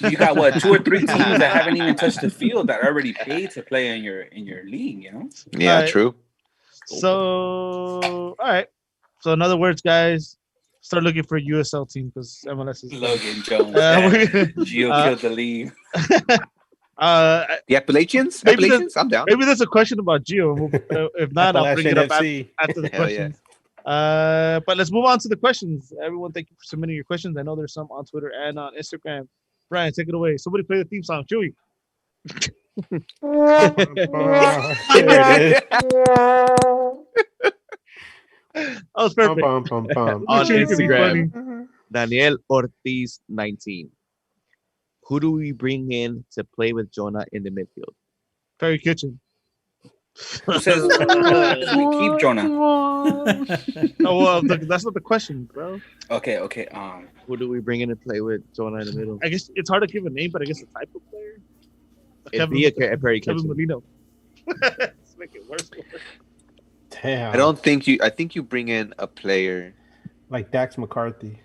You got what, 2 or 3 teams that haven't even touched the field that already paid to play in your league, Yeah, true. So all right. So in other words, guys, start looking for a USL team because MLS is Logan Jones. Gio killed the league. The Appalachians? I'm down. Maybe there's a question about Gio. If not, I'll bring it up after the questions. Yeah. But let's move on to the questions. Everyone, thank you for submitting your questions. I know there's some on Twitter and on Instagram. Brian, take it away. Somebody play the theme song. Chewy. That was perfect. On Instagram, Daniel Ortiz 19. Who do we bring in to play with Jonah in the midfield? Perry Kitchen. Who says we keep Jonah? Oh well, that's not the question, bro. Okay. Who do we bring in to play with Jonah in the middle? I guess it's hard to give a name, but I guess the type of player. It'd be a Perry Kitchen. Kevin Molino. Let's make it worse. Damn. I think you bring in a player like Dax McCarthy.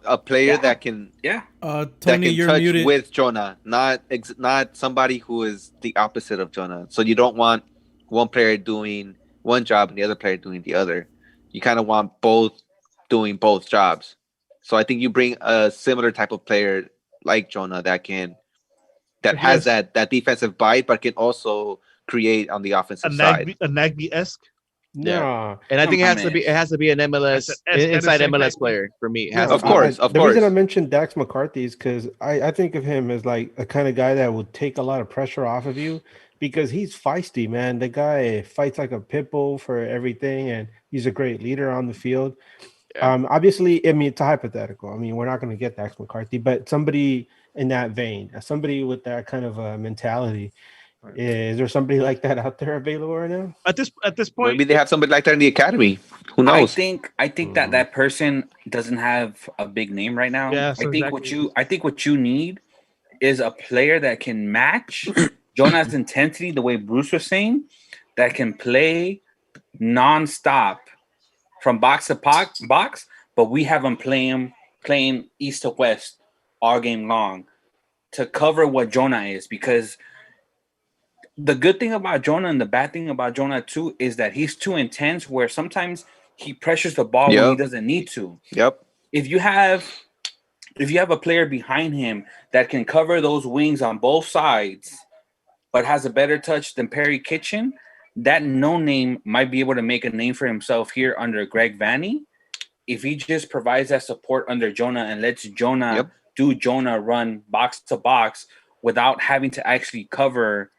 A player that can Tony, that can you're touch muted. with Jonah, not somebody who is the opposite of Jonah. So you don't want one player doing one job and the other player doing the other. You kind of want both doing both jobs. So I think you bring a similar type of player like Jonah that has that defensive bite, but can also create on the offensive side. A Nagby-esque. Yeah, and I think it has to be an MLS inside MLS player for me. Of course. The reason I mentioned Dax McCarthy is because I think of him as like a kind of guy that will take a lot of pressure off of you, because he's feisty, man. The guy fights like a pit bull for everything, and he's a great leader on the field. Yeah. Obviously, I mean, it's a hypothetical. I mean, we're not going to get Dax McCarthy, but somebody in that vein, somebody with that kind of mentality. Right. Is there somebody like that out there available right now? At this point, maybe they have somebody like that in the academy. Who knows? I think that person doesn't have a big name right now. Yeah, I think what you need is a player that can match Jonah's intensity, the way Bruce was saying, that can play nonstop from box to box, but we have him playing east to west all game long to cover what Jonah is, because the good thing about Jonah and the bad thing about Jonah too is that he's too intense, where sometimes he pressures the ball when he doesn't need to. Yep. If you have a player behind him that can cover those wings on both sides, but has a better touch than Perry Kitchen, that no name might be able to make a name for himself here under Greg Vanney. If he just provides that support under Jonah and lets Jonah do Jonah run box to box without having to actually cover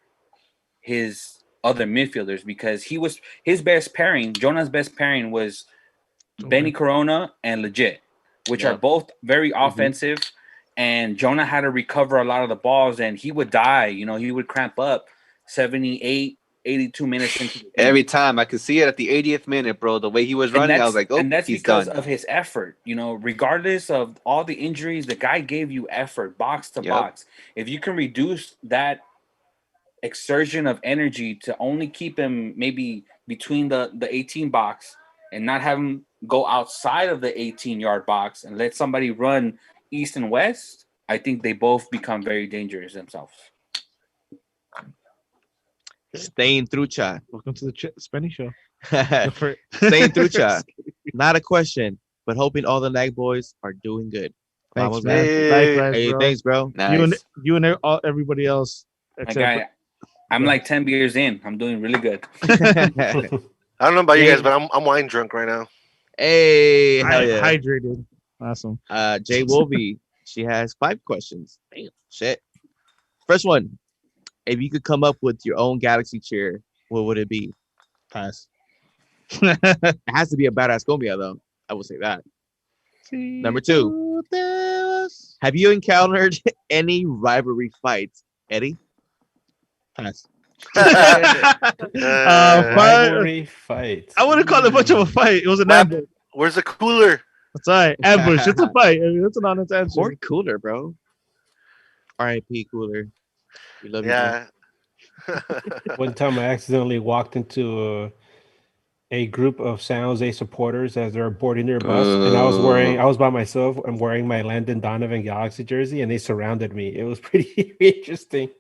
his other midfielders, because his best pairing, Jonah's best pairing was Benny Corona and Legit, which are both very offensive, and Jonah had to recover a lot of the balls, and he would die, he would cramp up 78, 82 minutes into the game. Every time. I could see it at the 80th minute, bro. The way he was running, I was like, and that's he's because done. of his effort. Regardless of all the injuries, the guy gave you effort, box to box. If you can reduce that exertion of energy to only keep him maybe between the 18 box and not have him go outside of the 18-yard box and let somebody run east and west, I think they both become very dangerous themselves. Staying trucha. Welcome to the Spenny Show. Staying trucha. Not a question, but hoping all the Nag boys are doing good. Thanks, man. Hey, thanks, bro. Nice. You and everybody else. I'm like 10 beers in. I'm doing really good. I don't know about you guys, but I'm wine drunk right now. Hey, hell yeah. Hydrated. Awesome. Jay Wolby, she has 5 questions. Damn, shit. First one. If you could come up with your own Galaxy cheer, what would it be? Pass. It has to be a badass cumbia, though. I will say that. Number 2. Have you encountered any rivalry fights, Eddie? Pass. Rivalry fights. I wouldn't call it much of a fight. It was an ambush. Where's the cooler? That's right. Ambush. It's a fight. I mean, that's an honest answer. Or Cooler, bro. R.I.P. Cooler. We love you. Yeah. One time I accidentally walked into a group of San Jose supporters as they're boarding their bus, and I was by myself. I'm wearing my Landon Donovan Galaxy jersey, and they surrounded me. It was pretty interesting.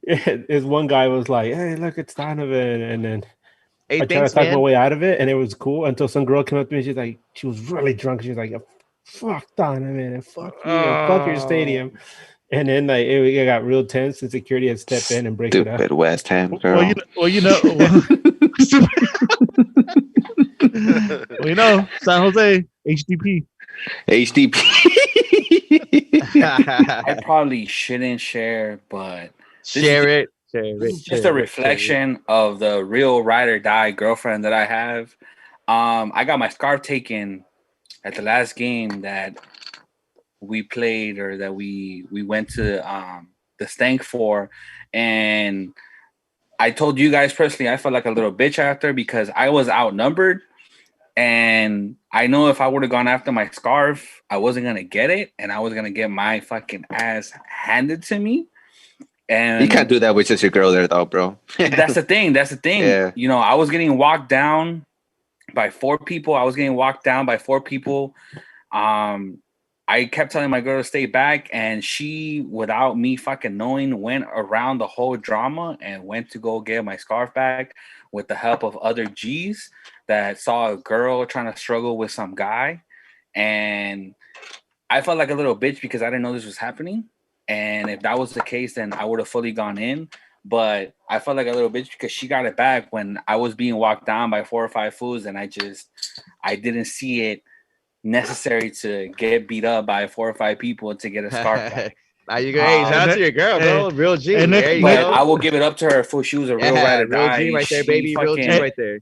This one guy was like, "Hey, look, it's Donovan," and then I tried to talk my way out of it, and it was cool until some girl came up to me. She was really drunk. She was like, "Fuck Donovan, and fuck you, and fuck your stadium." And then it got real tense, and security had stepped in and break it up. Stupid West Ham girl. Well, you know, San Jose, HDP. I probably shouldn't share, but share it. It's just a reflection of the real ride or die girlfriend that I have. I got my scarf taken at the last game that we played, or that we went to the stank for, and I told you guys personally I felt like a little bitch after because I was outnumbered, and I know if I would have gone after my scarf, I wasn't gonna get it, and I was gonna get my fucking ass handed to me. And you can't do that with just your girl there, though, bro. That's the thing. Yeah. You know, I was getting walked down by 4 people. I kept telling my girl to stay back, and she, without me fucking knowing, went around the whole drama and went to go get my scarf back with the help of other G's that saw a girl trying to struggle with some guy. And I felt like a little bitch because I didn't know this was happening. And if that was the case, then I would have fully gone in. But I felt like a little bitch because she got it back when I was being walked down by 4 or 5 fools, and I didn't see it necessary to get beat up by 4 or 5 people to get a scarf back. Now you go, hey, shout out to your girl, bro. Real G. There you go. I will give it up to her for she was a real ride or die. Real G right there, baby. Real G right there.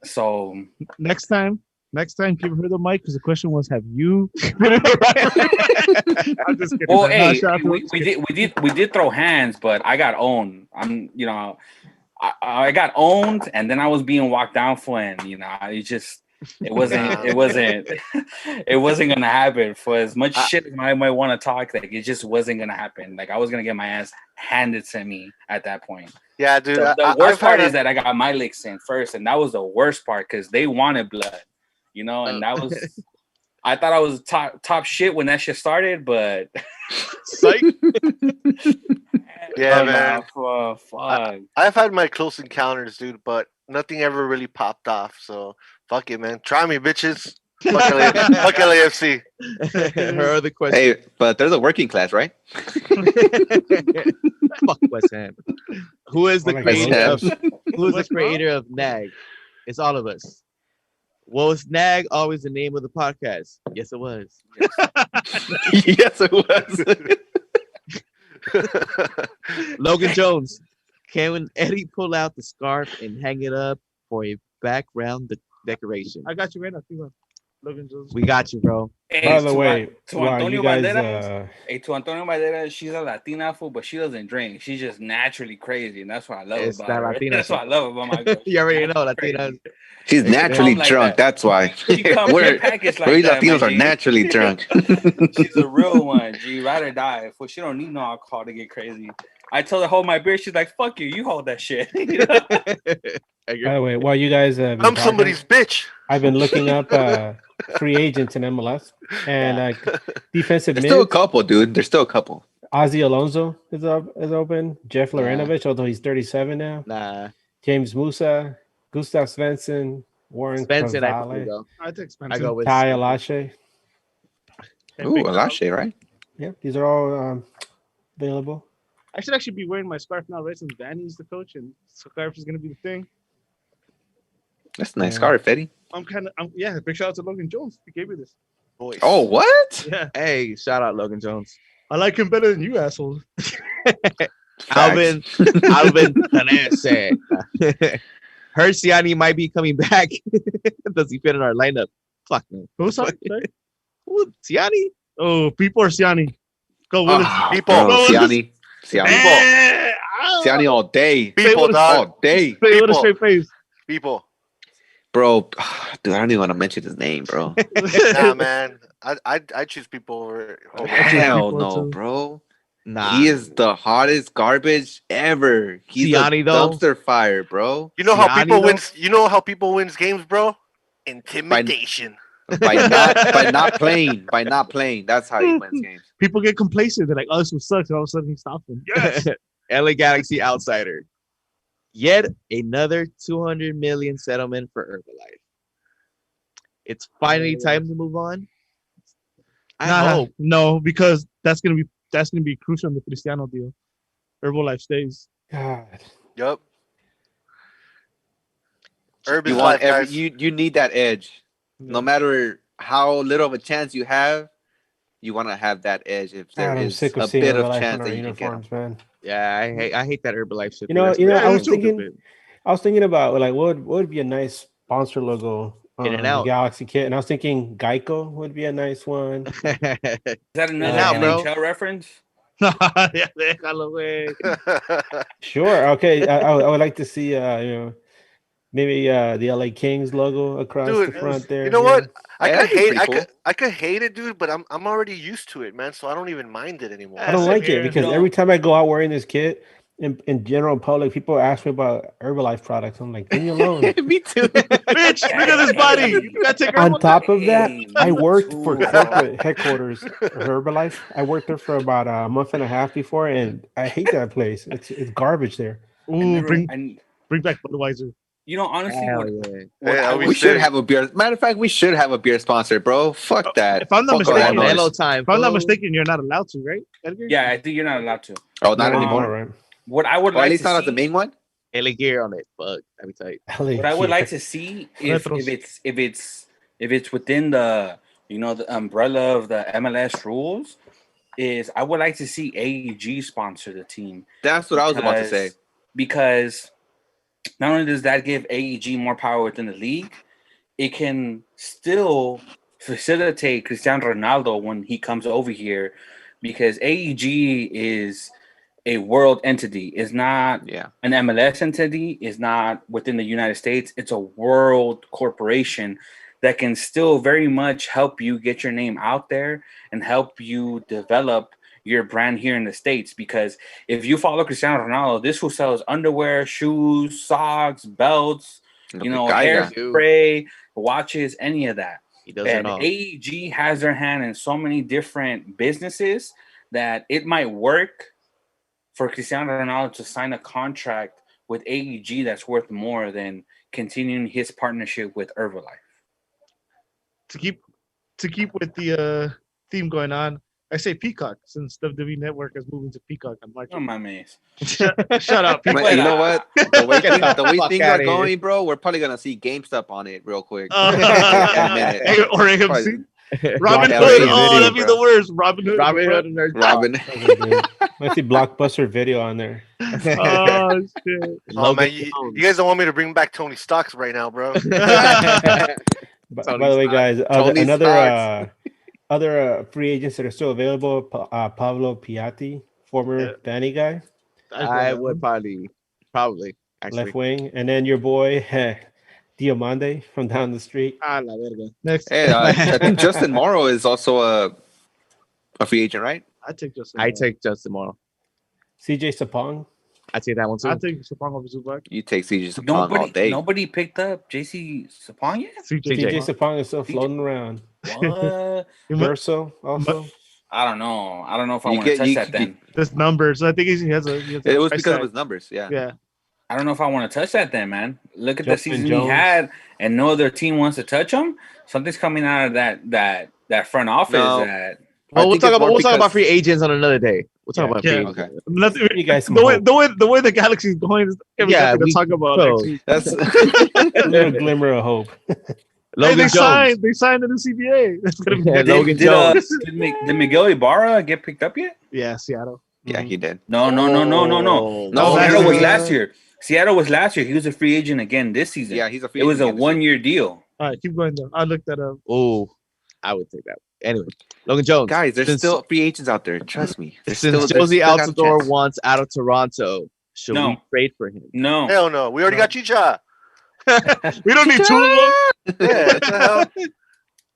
So next time, give her the mic because the question was, have you? I'm just kidding. Well, hey, we did throw hands, but I got owned. I got owned, and then I was being walked down for, and it wasn't gonna happen. For as much shit as I might want to talk, like it just wasn't gonna happen. Like I was gonna get my ass handed to me at that point. Yeah, dude. The worst part is that I got my licks in first, and that was the worst part because they wanted blood, and that was. I thought I was top shit when that shit started, but psych. Yeah, man. Fuck. I've had my close encounters, dude, but nothing ever really popped off. So fuck it, man. Try me, bitches. Fuck LAFC. Her other question. Hey, but there's a working class, right? Fuck West Ham. Who is the creator of NAG? It's all of us. Was NAG always the name of the podcast? Yes, it was. Yes, it was. Logan Jones, can Eddie pull out the scarf and hang it up for a background decoration? I got you right now. Logan Jones. We got you, bro. Hey, by the way, to Antonio Banderas, she's a Latina fool, but she doesn't drink. She's just naturally crazy, and that's what I love about her. That's what I love about my girl. You already know Latinas. She's naturally drunk. That's why. She comes packaged like that. Latinos are naturally drunk. She's a real one. G, ride or die. She don't need no alcohol to get crazy. I told her hold my beer. She's like, "Fuck you, you hold that shit." By the way, while you guys I'm talking, somebody's bitch. I've been looking up free agents in MLS and defensive There's mids. still a couple, dude. There's still a couple. Ozzy Alonso is open. Jeff Lorenovich, although he's 37 now. Nah. James Musa, Gustav Svensson, Warren Gonzalez. I take Svensson. I go with Ty Alashe. Ooh, Alashe, right? Yeah, these are all available. I should actually be wearing my scarf now, right? Since Danny's the coach and scarf is gonna be the thing. That's a nice scarf, Eddie. Big shout out to Logan Jones. He gave me this. Voice. Oh, what? Yeah. Hey, shout out Logan Jones. I like him better than you, assholes. Alvin Canese. Herciani might be coming back. Does he fit in our lineup? Fuck no. Who's sorry? Who? Ciani? Oh, People or Ciani? Go with it. People. Ciani. Ciani all day. People, all day. Say with a straight face. People. Bro, dude, I don't even want to mention his name, bro. Nah, man. I choose People over. Hell no, bro. Nah. He is the hottest garbage ever. He's Ciani, a dumpster fire, bro. You know how People wins. You know how People wins games, bro? Intimidation. By not playing. By not playing. That's how he wins games. People get complacent. They're like, "Oh, this one sucks," and all of a sudden he stops them. Yes. LA Galaxy outsider. Yet another 200 million settlement for Herbalife. It's finally time to move on. I hope. No, because that's gonna be crucial in the Cristiano deal. Herbalife stays. God. Yep. You need that edge. Yeah. No matter how little of a chance you have, you want to have that edge. If there is a bit of chance that you can get them. Man. Yeah, I hate that Herbalife shit. I was thinking about like what would be a nice sponsor logo In and Out Galaxy kit, and I was thinking Geico would be a nice one. Is that another NHL reference? Sure. Okay. I would like to see maybe the LA Kings logo across the front there. You know what? I could hate it, dude, but I'm already used to it, man. So I don't even mind it anymore. I don't like it because every time I go out wearing this kit, in general public, people ask me about Herbalife products. I'm like, leave me alone. Me too. Bitch, look at this body. You gotta take On top of that, I worked for corporate headquarters Herbalife. I worked there for about a month and a half before, and I hate that place. It's garbage there. Ooh, bring back Budweiser. You know, honestly, we should have a beer. Matter of fact, we should have a beer sponsor, bro. Fuck that. If I'm not mistaken, you're not allowed to, right, Edgar? Yeah, I think you're not allowed to. Oh, not anymore, right? What I would like at least to not see, as the main one. LA gear on it. Fuck, that'd be tight. What I would like to see if it's within the the umbrella of the MLS rules, is I would like to see AEG sponsor the team. That's what I was about to say. Because not only does that give AEG more power within the league, it can still facilitate Cristiano Ronaldo when he comes over here, because AEG is a world entity. It's not an MLS entity. It's not within the United States. It's a world corporation that can still very much help you get your name out there and help you develop your brand here in the States. Because if you follow Cristiano Ronaldo, this will sell underwear, shoes, socks, belts, hairspray, watches, any of that. He does it all. AEG has their hand in so many different businesses that it might work for Cristiano Ronaldo to sign a contract with AEG that's worth more than continuing his partnership with Herbalife. To keep with the theme going on, I say Peacock, since WWE Network is moving to Peacock on March. Oh my man! Shut up, people. You know what? The way things are going, bro, we're probably gonna see GameStop on it real quick. Or AMC. Robin Hood. Oh, that'd be the worst. Robin Hood. I see Blockbuster Video on there. Oh shit! Oh man, you guys don't want me to bring back Tony Stocks right now, bro. By the way, guys, other free agents that are still available: Pablo Piatti, former Danny guy. I would probably actually. Left wing, and then your boy Diamande from down the street. La verga. Next. Hey, I think Justin Morrow is also a free agent, right? I take Justin. I take Justin Morrow. CJ Sapong. I'd say that one too. I think Sapong over Zubac. You take CJ Sapong all day. Nobody picked up JC Sapong yet? CJ Sapong is still floating around. What? Verso also. I don't know. I don't know if I want to touch that then. His numbers. I think he has a it was because of his numbers. Yeah. Yeah. I don't know if I want to touch that then, man. Look at the season he had, and no other team wants to touch him. Something's coming out of that front office. We'll talk about free agents on another day. We'll talk about free agents. Okay. You guys, the way the Galaxy's going is we talk about. That's a little glimmer of hope. Hey, they signed in the CBA. That's gonna be Logan Jones. Did Miguel Ibarra get picked up yet? Yeah, Seattle. Yeah, he did. No. Seattle was last year. Seattle was last year. He was a free agent again this season. Yeah, he's a free agent. It was a 1-year deal. All right, keep going though. I looked that up. Oh, I would take that. Anyway, Logan Jones. Guys, there's still free agents out there. Trust me. Since Josie Altidore wants out of Toronto, should we trade for him? No. Hell no. We already got Chicha. We don't need two of them. Yeah, what the hell?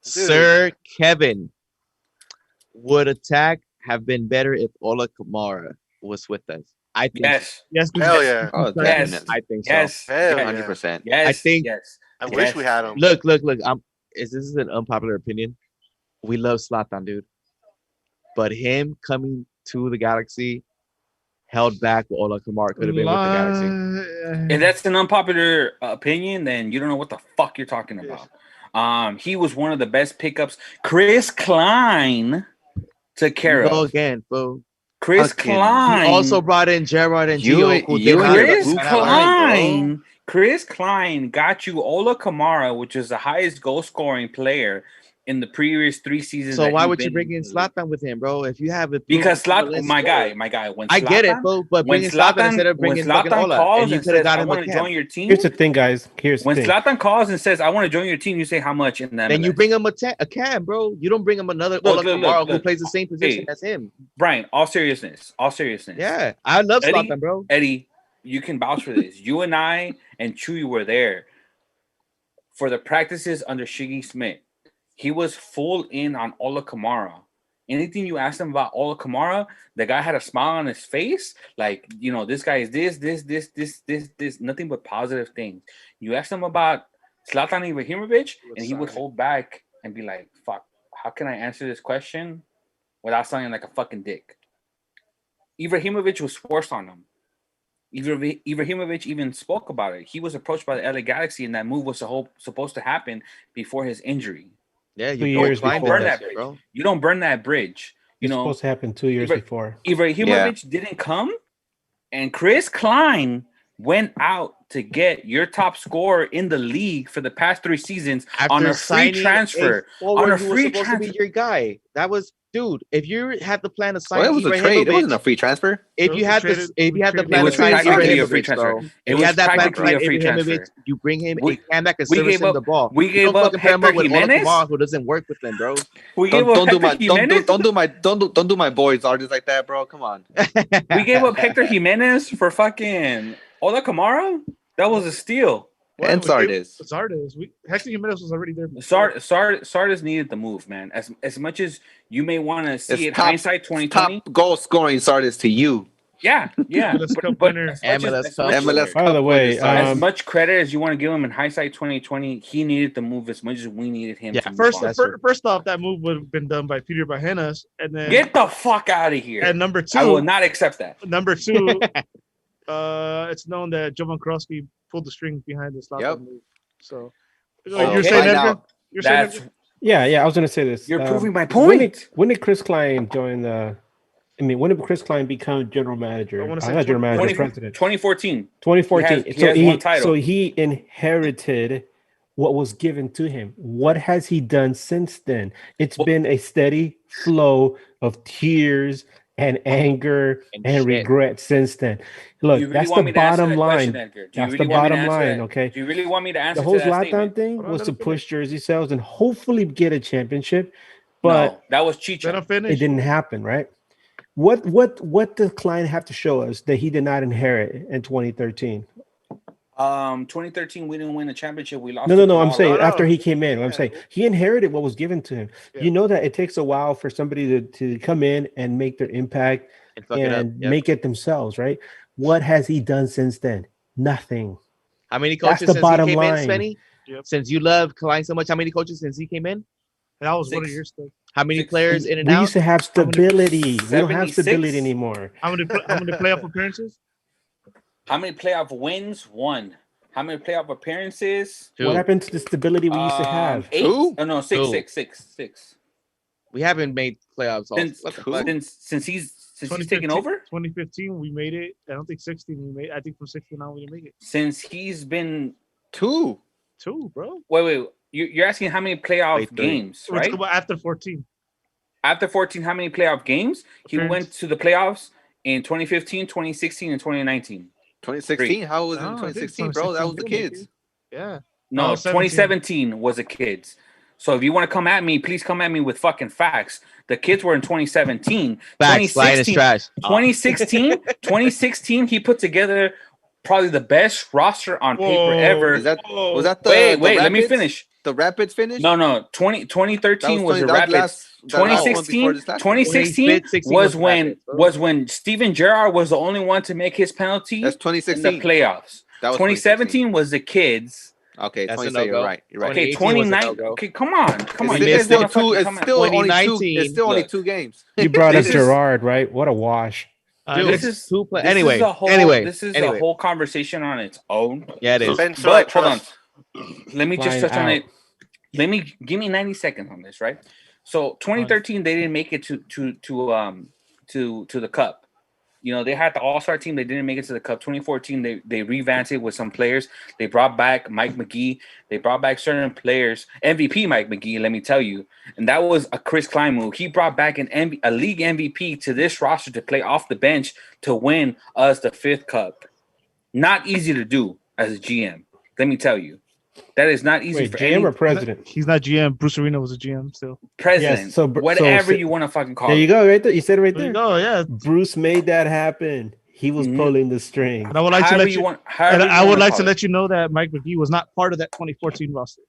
Sir Kevin, would attack have been better if Ola Kamara was with us? I think yes. Hell yeah. Oh, yes. I think so. Yes. 100%. Yes. I think. Yes. I wish we had him. Look. This is an unpopular opinion. We love Zlatan, dude, but him coming to the Galaxy held back what Ola Kamara could have been with the Galaxy. If that's an unpopular opinion, then you don't know what the fuck you're talking about. He was one of the best pickups. Chris Klein took care of. Again, bro. Chris Klein. He also brought in Gerard and Gio. Chris Klein got you Ola Kamara, which is the highest goal-scoring player in the previous 3 seasons. So why would you bring in Zlatan with him, bro? If you have it, because Zlatan, my guy. When I get it, bro. But bringing Zlatan instead of bringing Ola, and you could have got him. I want to join your team. Here's the thing, guys. When Zlatan calls and says, "I want to join your team," you say how much, and then you bring him a cam, bro. You don't bring him another Ola Kamara who plays the same position as him. Brian, all seriousness. Yeah, I love Zlatan, bro. Eddie, you can vouch for this. You and I and Chewy were there for the practices under Shiggy Smith. He was full in on Ola Kamara. Anything you asked him about Ola Kamara, the guy had a smile on his face. Like, this guy is this, nothing but positive things. You asked him about Zlatan Ibrahimovic, and he would hold back and be like, fuck, how can I answer this question without sounding like a fucking dick? Ibrahimovic was forced on him. Ibrahimovic even spoke about it. He was approached by the LA Galaxy, and that move was supposed to happen before his injury. Yeah, you don't burn that bridge. Bro. You don't burn that bridge. It's supposed to happen 2 years before. Ibrahimovic didn't come, and Chris Klein went out to get your top scorer in the league for the past 3 seasons on a free transfer. On a free transfer, to be your guy. That was. Dude, if you had the plan to sign, it was a trade. It wasn't a free transfer. If you had the plan to sign a free transfer, if you had that plan to sign Ibrahimovic, you bring him a cam that can service him the ball. We gave up Hector Jimenez, who doesn't work with them, bro. Don't do my boys artists like that, bro. Come on. We gave up Hector Jimenez for fucking Ola Kamara. That was a steal. And Sardis. Hector Jimenez was already there. Sardis needed the move, man. As much as you may want to see it, hindsight 2020. Top goal scoring Sardis to you. Yeah. MLS. By the way, as much credit as you want to give him in hindsight 2020, he needed the move as much as we needed him. Yeah. First off, that move would have been done by Peter Bajenas, and then get the fuck out of here. And number 2, I will not accept that. Number 2, it's known that Jovan Krosky pulled the strings behind this move. So you're saying Edgar? Yeah. I was going to say this. You're proving my point. When did Chris Klein join the? When did Chris Klein become general manager? Not general manager, president. 2014. 2014. He has one title. So he inherited what was given to him. What has he done since then? It's been a steady flow of tears and anger and regret since then. Look, really that's the bottom line. That's the bottom line, okay? Do you really want me to answer the whole Zlatan thing was to push jersey sales and hopefully get a championship, but no, that was Chicha. It didn't happen, right? What does Klein have to show us that he did not inherit in 2013? 2013, we didn't win a championship. We lost. No. I'm saying No. after he came in. I'm saying he inherited what was given to him. Yeah. You know that it takes a while for somebody to come in and make their impact and make it themselves, right? What has he done since then? Nothing. How many coaches since he came in, Spenny? Yep. Since you love Klein so much, how many coaches since he came in? That was 1 of your stuff. How many players in and we out? used to have stability. We don't have stability anymore. How many playoff appearances? How many playoff wins? 1. How many playoff appearances? 2. What happened to the stability we used to have? 8. 2? Oh no, 6. We haven't made playoffs since he's taken over. 2015, we made it. I don't think 16 we made. I think from 16 on we didn't make it. Since he's been 2, bro. Wait. You're asking how many playoff games, right? After 14. After 14, how many playoff games? He went to the playoffs in 2015, 2016, and 2019. 2016? How was it in 2016, bro? That was the kids. Yeah. No, 2017 was the kids. So if you want to come at me, please come at me with fucking facts. The kids were in 2017. Facts, 2016, he put together probably the best roster on paper ever. Was that the wait, Rapids? let me finish. The Rapids finish? No. 2013 was the Rapids. 2016 was when Steven Gerrard was the only one to make his penalty. That's 2016 in the playoffs. 2017 was the kids. Okay, 2017. You're right. Okay, 2019. Okay, come on. It's still only 2 games. You brought up Gerrard, right? What a wash. This is a whole conversation on its own. Yeah, it is. But hold on. Let me just touch on it. Give me 90 seconds on this, right? So 2013, they didn't make it to the cup. You know, they had the all-star team. They didn't make it to the cup. 2014, they revamped it with some players. They brought back Mike McGee. They brought back certain players. MVP Mike McGee, let me tell you. And that was a Chris Klein move. He brought back a league MVP to this roster to play off the bench to win us the 5th cup. Not easy to do as a GM. Let me tell you. That is not easy for GM or president. He's not GM. Bruce Arena was a GM still. President. Yes, whatever you want to fucking call it. There you go, right there. You said it right there. Oh yeah. Bruce made that happen. He was pulling the string. And I would like to let you know that Mike McGee was not part of that 2014 roster.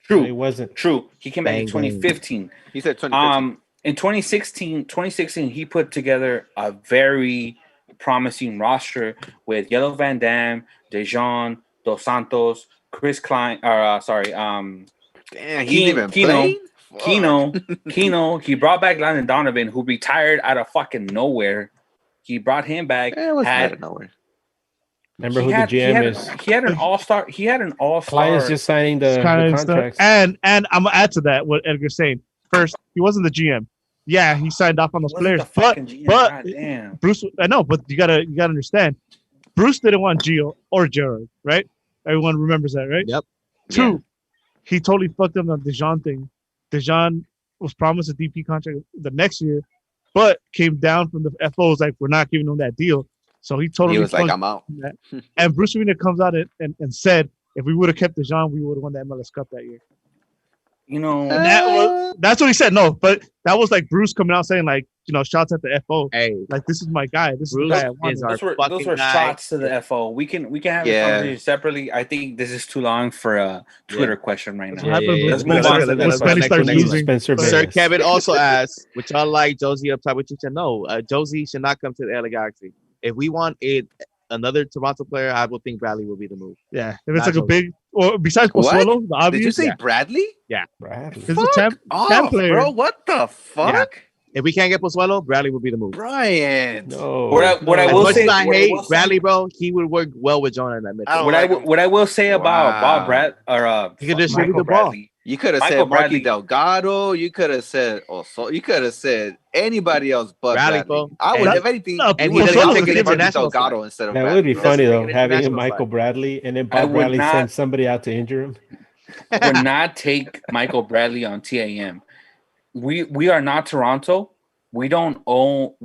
True. He wasn't. True. He came back in 2015. He said 2015. In 2016, he put together a very promising roster with Yellow Van Dam, Dejan, Dos Santos, Chris Klein, damn, he's even playing? Keno. He brought back Landon Donovan, who retired out of fucking nowhere. He brought him back. It was out of nowhere. Remember who the GM is? He had an all-star. Klein is just signing the contracts. And I'm gonna add to that what Edgar's saying. First, he wasn't the GM. Yeah, he signed off on those players, but Bruce. I know, but you gotta understand. Bruce didn't want Gio or Gerrard, right? Everyone remembers that, right? Yep. 2, he totally fucked up on the Dejan thing. Dejan was promised a DP contract the next year, but came down from the FOs like, we're not giving him that deal. So he was like, I'm out. And Bruce Arena comes out and said, if we would have kept Dejan, we would have won the MLS Cup that year. You know, that's what he said. No, but that was like Bruce coming out saying, like, you know, shots at the FO. Hey, like, this is my guy. This Bruce is the guy. Those were shots to the FO. We can have a conversation separately. I think this is too long for a Twitter question right now. Let's move on to the next one. Sir Kevin also asked, would y'all like Josie upside with you? No, Josie should not come to the LA Galaxy. If we want another Toronto player, I would think Bradley will be the move. Yeah, if it's like a big, or besides Pozuelo, the obvious. Did you say Bradley? Yeah, Bradley. This is a temp player, bro. What the fuck? Yeah. If we can't get Pozuelo, Bradley will be the move. Brian. No. What I will say, I hate Bradley, bro. He would work well with Jonah in that midfield. What I will say about Bob Brad or he could distribute the ball. You could have said Marky Delgado. You could have said you could have said anybody else but Bradley. I would have anything. And he doesn't take an international Delgado instead of that would be funny though, having Michael Bradley and then Bob Bradley send somebody out to injure him. Would not take Michael Bradley on TAM. We are not Toronto. We don't owe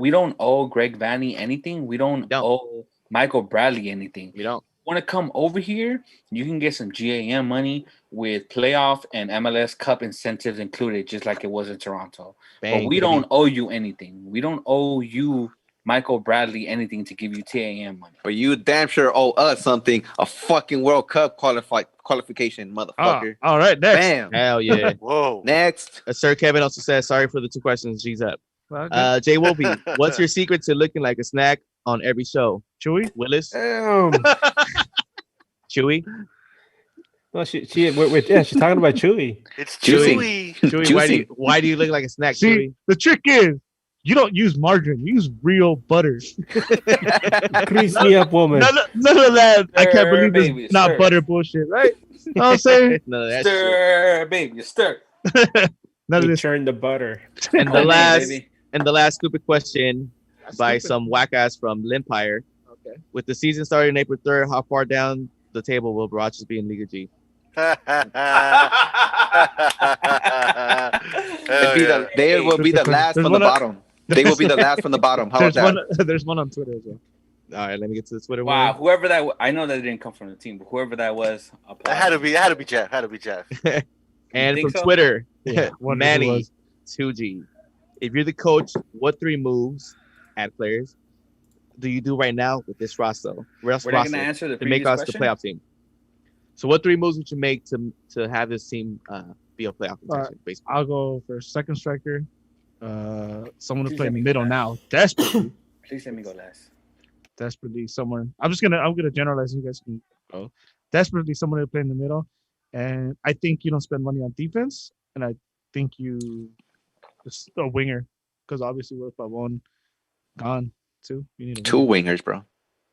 Greg Vanney anything. We don't owe Michael Bradley anything. We don't. Want to come over here, you can get some GAM money with playoff and MLS Cup incentives included, just like it was in Toronto. But we don't owe you anything. We don't owe you Michael Bradley anything to give you TAM money. But you damn sure owe us something. A fucking World Cup qualification, motherfucker. All right, next. Bam. Hell yeah. Whoa. Next. Sir Kevin also says, sorry for the 2 questions. G's up. Jay Wolby, what's your secret to looking like a snack on every show? Chewy? Willis? Chewy? No, she's talking about Chewy. It's Juicy. Chewy. Why do you look like a snack, See, Chewy? the trick is you don't use margarine. You use real butter. Grease me up, woman. None of that. I can't believe baby, it's not stir. butter bullshit, right? You know what I'm saying? No, that's Stir, baby, stir. None of You this. churn the butter. true. And the Baby. last stupid question by some whack ass from Limpire. Okay. With the season starting April 3rd, how far down the table will Barachas be in Liga G? They will be the last from the bottom. They will be the last from the bottom. How about that? There's one on Twitter as well. All right, let me get to the Twitter Wow, one. whoever that I know that didn't come from the team, but whoever that was, That had to be Jeff. Had to be Jeff. And think from so? Twitter, Yeah, wonder who it Manny was. 2G. If you're the coach, what 3 moves at players do you do right now with this roster? We're not going to answer the to make previous us the question. playoff team. So, what 3 moves would you make to have this team be a playoff contention? Basically, I'll go for second striker. Someone to Please play let in the me middle go now. Desperately. Please let me go last. Desperately someone. I'm gonna generalize. You guys can go. Desperately someone to play in the middle, and I think you don't spend money on defense, and I think you just a winger because obviously with Pavon gone too, you need a 2 winger. wingers, bro.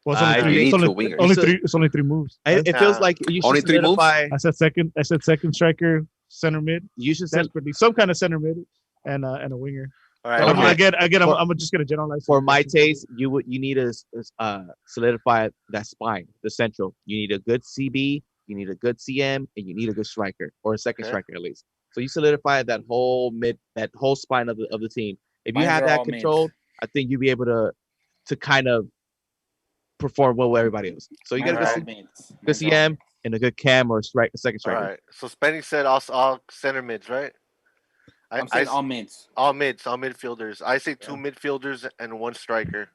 Well, it's only I three. need It's only, 2 wingers. only three. It's only 3 moves. it feels like you should Only 3 moves? solidify. I said second striker, center mid. You should set Desperately some kind of center mid and a winger. All right. But Okay. again, I'm just gonna generalize. for my taste. You need to solidify that spine, the central. You need a good CB, you need a good CM, and you need a good striker or a second Okay. striker at least. So you solidify that whole spine of the team. If you Mines have are that all controlled, I think you'll be able to kind of perform well with everybody else. So you got a good CM and a good cam or second All striker. right. So Spenny said all center mids, right? I'm saying all mids. All midfielders. I say 2 midfielders and 1 striker.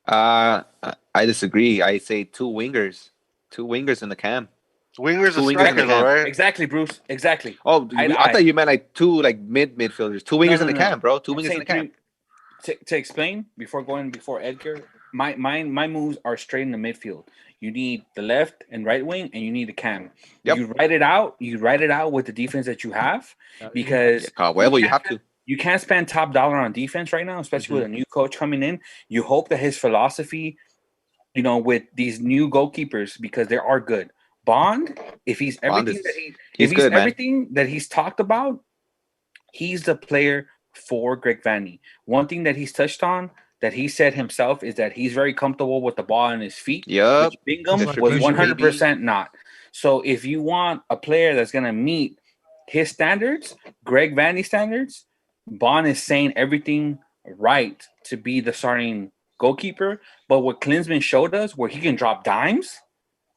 I disagree. I say 2 wingers. 2 wingers in the cam. Wingers Two and wingers in striker, the though, camp. right? Exactly, Bruce. Exactly. Oh, I thought you meant like 2 like midfielders. 2 wingers in the cam, bro. 2 I'm wingers in saying the cam. To explain before Edgar, my moves are straight in the midfield. You need the left and right wing, and you need the cam. Yep. You write it out with the defense that you have, because However, you have to. you can't spend top dollar on defense right now, especially with a new coach coming in. You hope that his philosophy, with these new goalkeepers, because they are good. Bond, if he's everything everything that he's talked about, he's the player for Greg Vanney. One thing that he's touched on, that he said himself, is that he's very comfortable with the ball on his feet. Yep. Which Bingham was 100% not. So if you want a player that's going to meet his standards, Greg Vanney standards, Bond is saying everything right to be the starting goalkeeper. But what Klinsmann showed us, where he can drop dimes,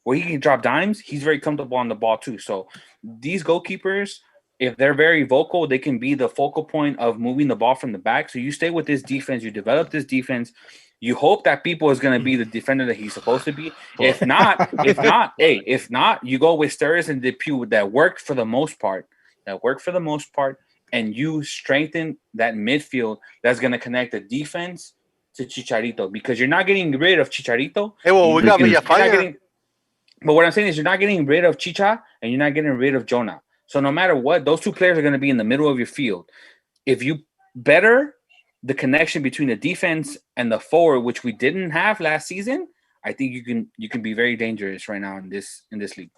he's very comfortable on the ball too. So these goalkeepers, if they're very vocal, they can be the focal point of moving the ball from the back. So you stay with this defense, you develop this defense. You hope that people is going to be the defender that he's supposed to be. If not, you go with Sturridge and Depew that worked for the most part. And you strengthen that midfield that's going to connect the defense to Chicharito, because you're not getting rid of Chicharito. Hey, well, we got Villafana. But what I'm saying is, you're not getting rid of Chicha and you're not getting rid of Jonah. So no matter what, those 2 players are going to be in the middle of your field. If you better the connection between the defense and the forward, which we didn't have last season, I think you can be very dangerous right now in this league.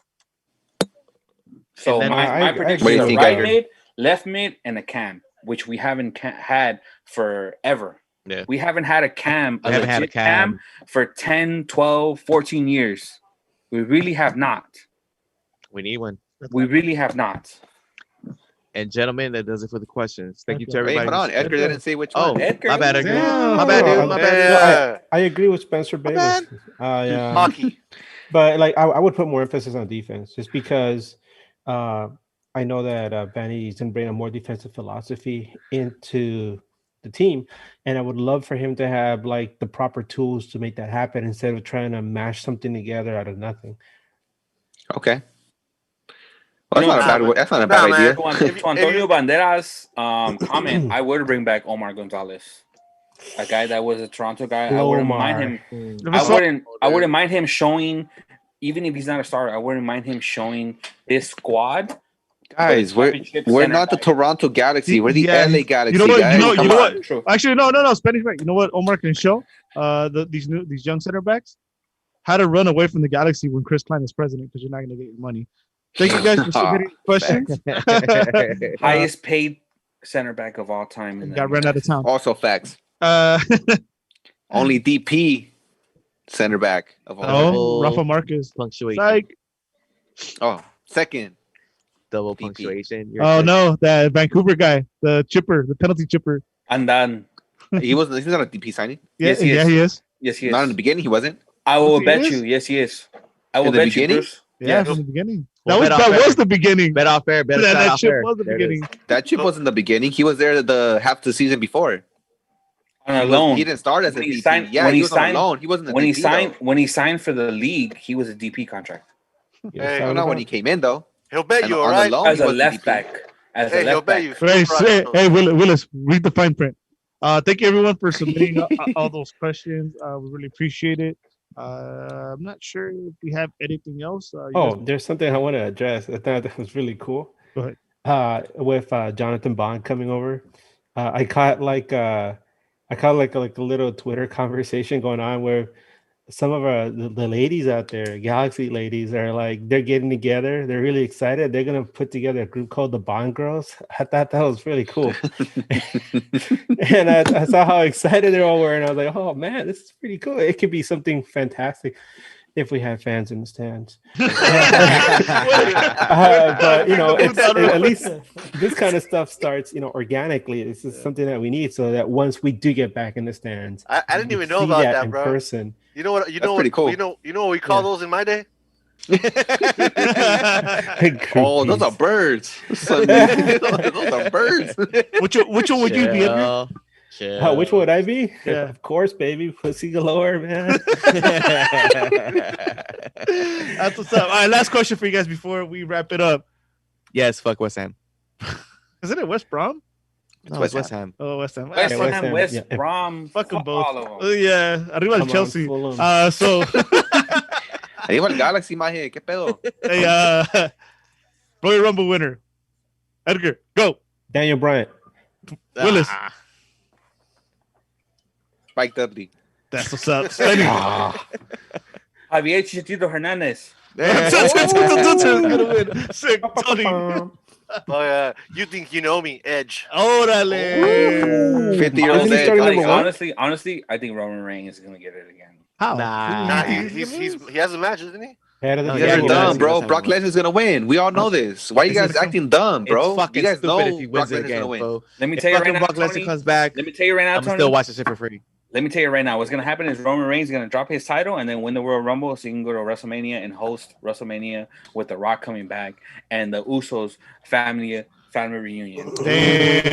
So my prediction is right mid, left mid, and a cam, which we haven't had forever. Yeah. We haven't had a cam for 10, 12, 14 years. We really have not. We need one. We really have not. And gentlemen, that does it for the questions. Thank you to everybody. Wait, hold on. Edgar didn't say which one. Edgar. My bad, Edgar. Yeah. My bad, dude. My bad. I agree with Spencer Bayless. Yeah. Hockey. But I would put more emphasis on defense, just because I know that Vanney is going to bring a more defensive philosophy into the team, and I would love for him to have like the proper tools to make that happen instead of trying to mash something together out of nothing. Okay. Well, that's not a bad idea. To Antonio Banderas' comment, I would bring back Omar Gonzalez, a guy that was a Toronto guy. I wouldn't mind him. I wouldn't mind him showing, even if he's not a starter. I wouldn't mind him showing this squad. Guys, we're not the Toronto Galaxy. We're the LA Galaxy. You know what? Guys. You know what? True. Actually, no. Spanish right. You know what Omar can show? These young center backs how to run away from the Galaxy when Chris Klein is president, because you're not going to get your money. Thank you guys for submitting questions. Highest paid center back of all time. Got run out of town. Also facts. Only DP center back of all time. Rafa Marquez. Punctuation. Second. Double punctuation. No, that Vancouver guy, the penalty chipper. And then he's not a DP signing. Yes, he is. Yes, he is. Not in the beginning, he wasn't. I will bet you. Yes, he is. I will bet you, Bruce. Yeah, from the beginning. That was the beginning. Bet off fair. That chip was the beginning. That chip wasn't the beginning. He was there the half the season before. On a loan. He didn't start as a DP. He was on loan. He wasn't a DP. When he signed for the league, he was a DP contract. Not when he came in though. He'll bet you, all right? As a left back. He'll bet you. Hey, Willis, read the fine print. Thank you, everyone, for submitting all those questions. We really appreciate it. I'm not sure if we have anything else. There's something I want to address. I thought that was really cool. Go ahead. With Jonathan Bond coming over, I caught like a little Twitter conversation going on where some of the ladies out there, Galaxy ladies, are like, they're getting together. They're really excited. They're gonna put together a group called the Bond Girls. I thought that was really cool. And I saw how excited they all were, and I was like, oh man, this is pretty cool. It could be something fantastic if we have fans in the stands. But at least this kind of stuff starts, organically. This is something that we need, so that once we do get back in the stands, I didn't even know about that, bro. In person. You know what? Pretty cool. You know what we call those in my day? Those are birds. Those are birds. Which one would you be? Which one would I be? Yeah. Of course, baby. Pussy galore, man. That's what's up. All right, last question for you guys before we wrap it up. Yes, fuck West Ham. Isn't it West Brom? No, it's West Ham. Oh, West Ham. West Brom. Fuck them both. Yeah, arriba el Chelsea. So. Arriba el Galaxy, maje. ¿Qué pedo? Hey, Royal Rumble winner. Edgar, go. Daniel Bryant. Willis. Spike Dudley. That's what's up. Spenny. Javier Chicharito Hernandez. Sick. Tony. Oh yeah, you think you know me, Edge? Órale. 50-year-old Edge. Honestly, I think Roman Reigns is gonna get it again. How? Nah, he has a match, isn't he? You're dumb, bro. Brock Lesnar's gonna win. We all know this. Why are you guys acting dumb, bro? It's fucking you guys know if he wins Brock it again, bro. Let me tell you right now, Brock Lesnar comes back. Let me tell you right now, I'm Tony. still watching shit for free. Let me tell you right now, what's gonna happen is Roman Reigns is gonna drop his title and then win the Royal Rumble, so he can go to WrestleMania and host WrestleMania with The Rock coming back and the Usos family reunion. Damn.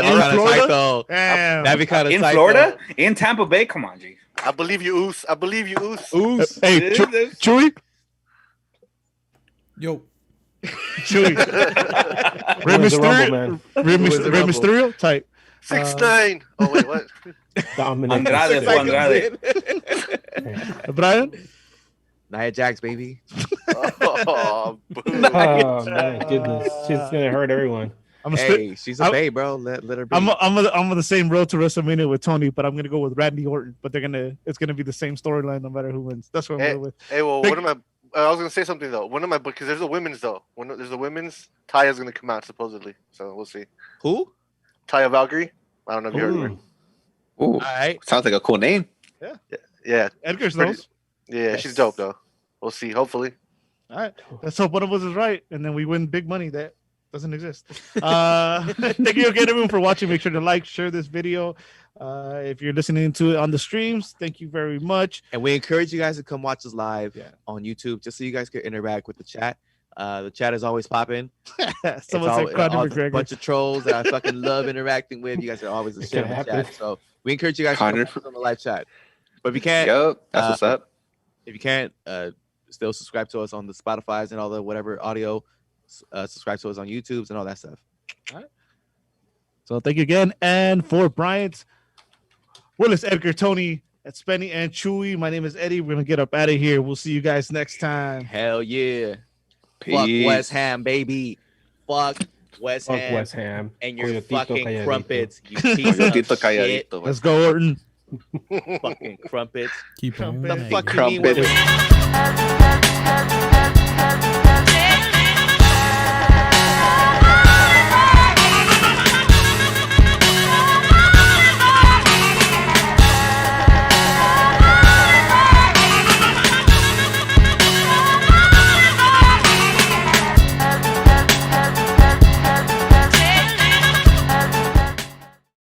That'd be kind of tight, though. That'd be kind of in tight, Florida, in Tampa Bay. Come on, G. I believe you, Oos. Oos. Hey, Chewy. Yo. Chewy. Rey Mysterio. Tight. 6'9". Oh wait, what? Andrade. Brian. Nia Jax, baby. Oh, my goodness, she's gonna hurt everyone. She's a babe, bro. Let her be. I'm on the same road to WrestleMania with Tony, but I'm gonna go with Randy Orton. But it's gonna be the same storyline no matter who wins. That's what I'm going with. Hey, well, I was gonna say something though. Because there's a women's though. There's a women's, Taya's gonna come out supposedly. So we'll see. Who? Taya Valkyrie. I don't know if you heard of her. Ooh, all right. Sounds like a cool name. Yeah. Edgar's knows. Yeah, she's dope though. We'll see. Hopefully. All right. Let's hope one of us is right, and then we win big money that doesn't exist. Thank you again, everyone, for watching. Make sure to like, share this video. If you're listening to it on the streams, thank you very much. And we encourage you guys to come watch us live on YouTube, just so you guys can interact with the chat. The chat is always popping. Someone said Conor McGregor. A bunch of trolls that I fucking love interacting with. You guys are always a shit in the chat. So we encourage you guys to come on the live chat. But if you can't, that's what's up. If you can't, still subscribe to us on the Spotify's and all the whatever audio. Subscribe to us on YouTube's and all that stuff. All right. So thank you again. And for Bryant, Willis, Edgar, Tony, Spenny, and Chewy, my name is Eddie. We're going to get up out of here. We'll see you guys next time. Hell yeah. Peace. Fuck West Ham, baby. Fuck West Ham. And your fucking calladito. Crumpets. You piece of shit. Let's go, Orton. Fucking crumpets. Keep on. The fuck you mean?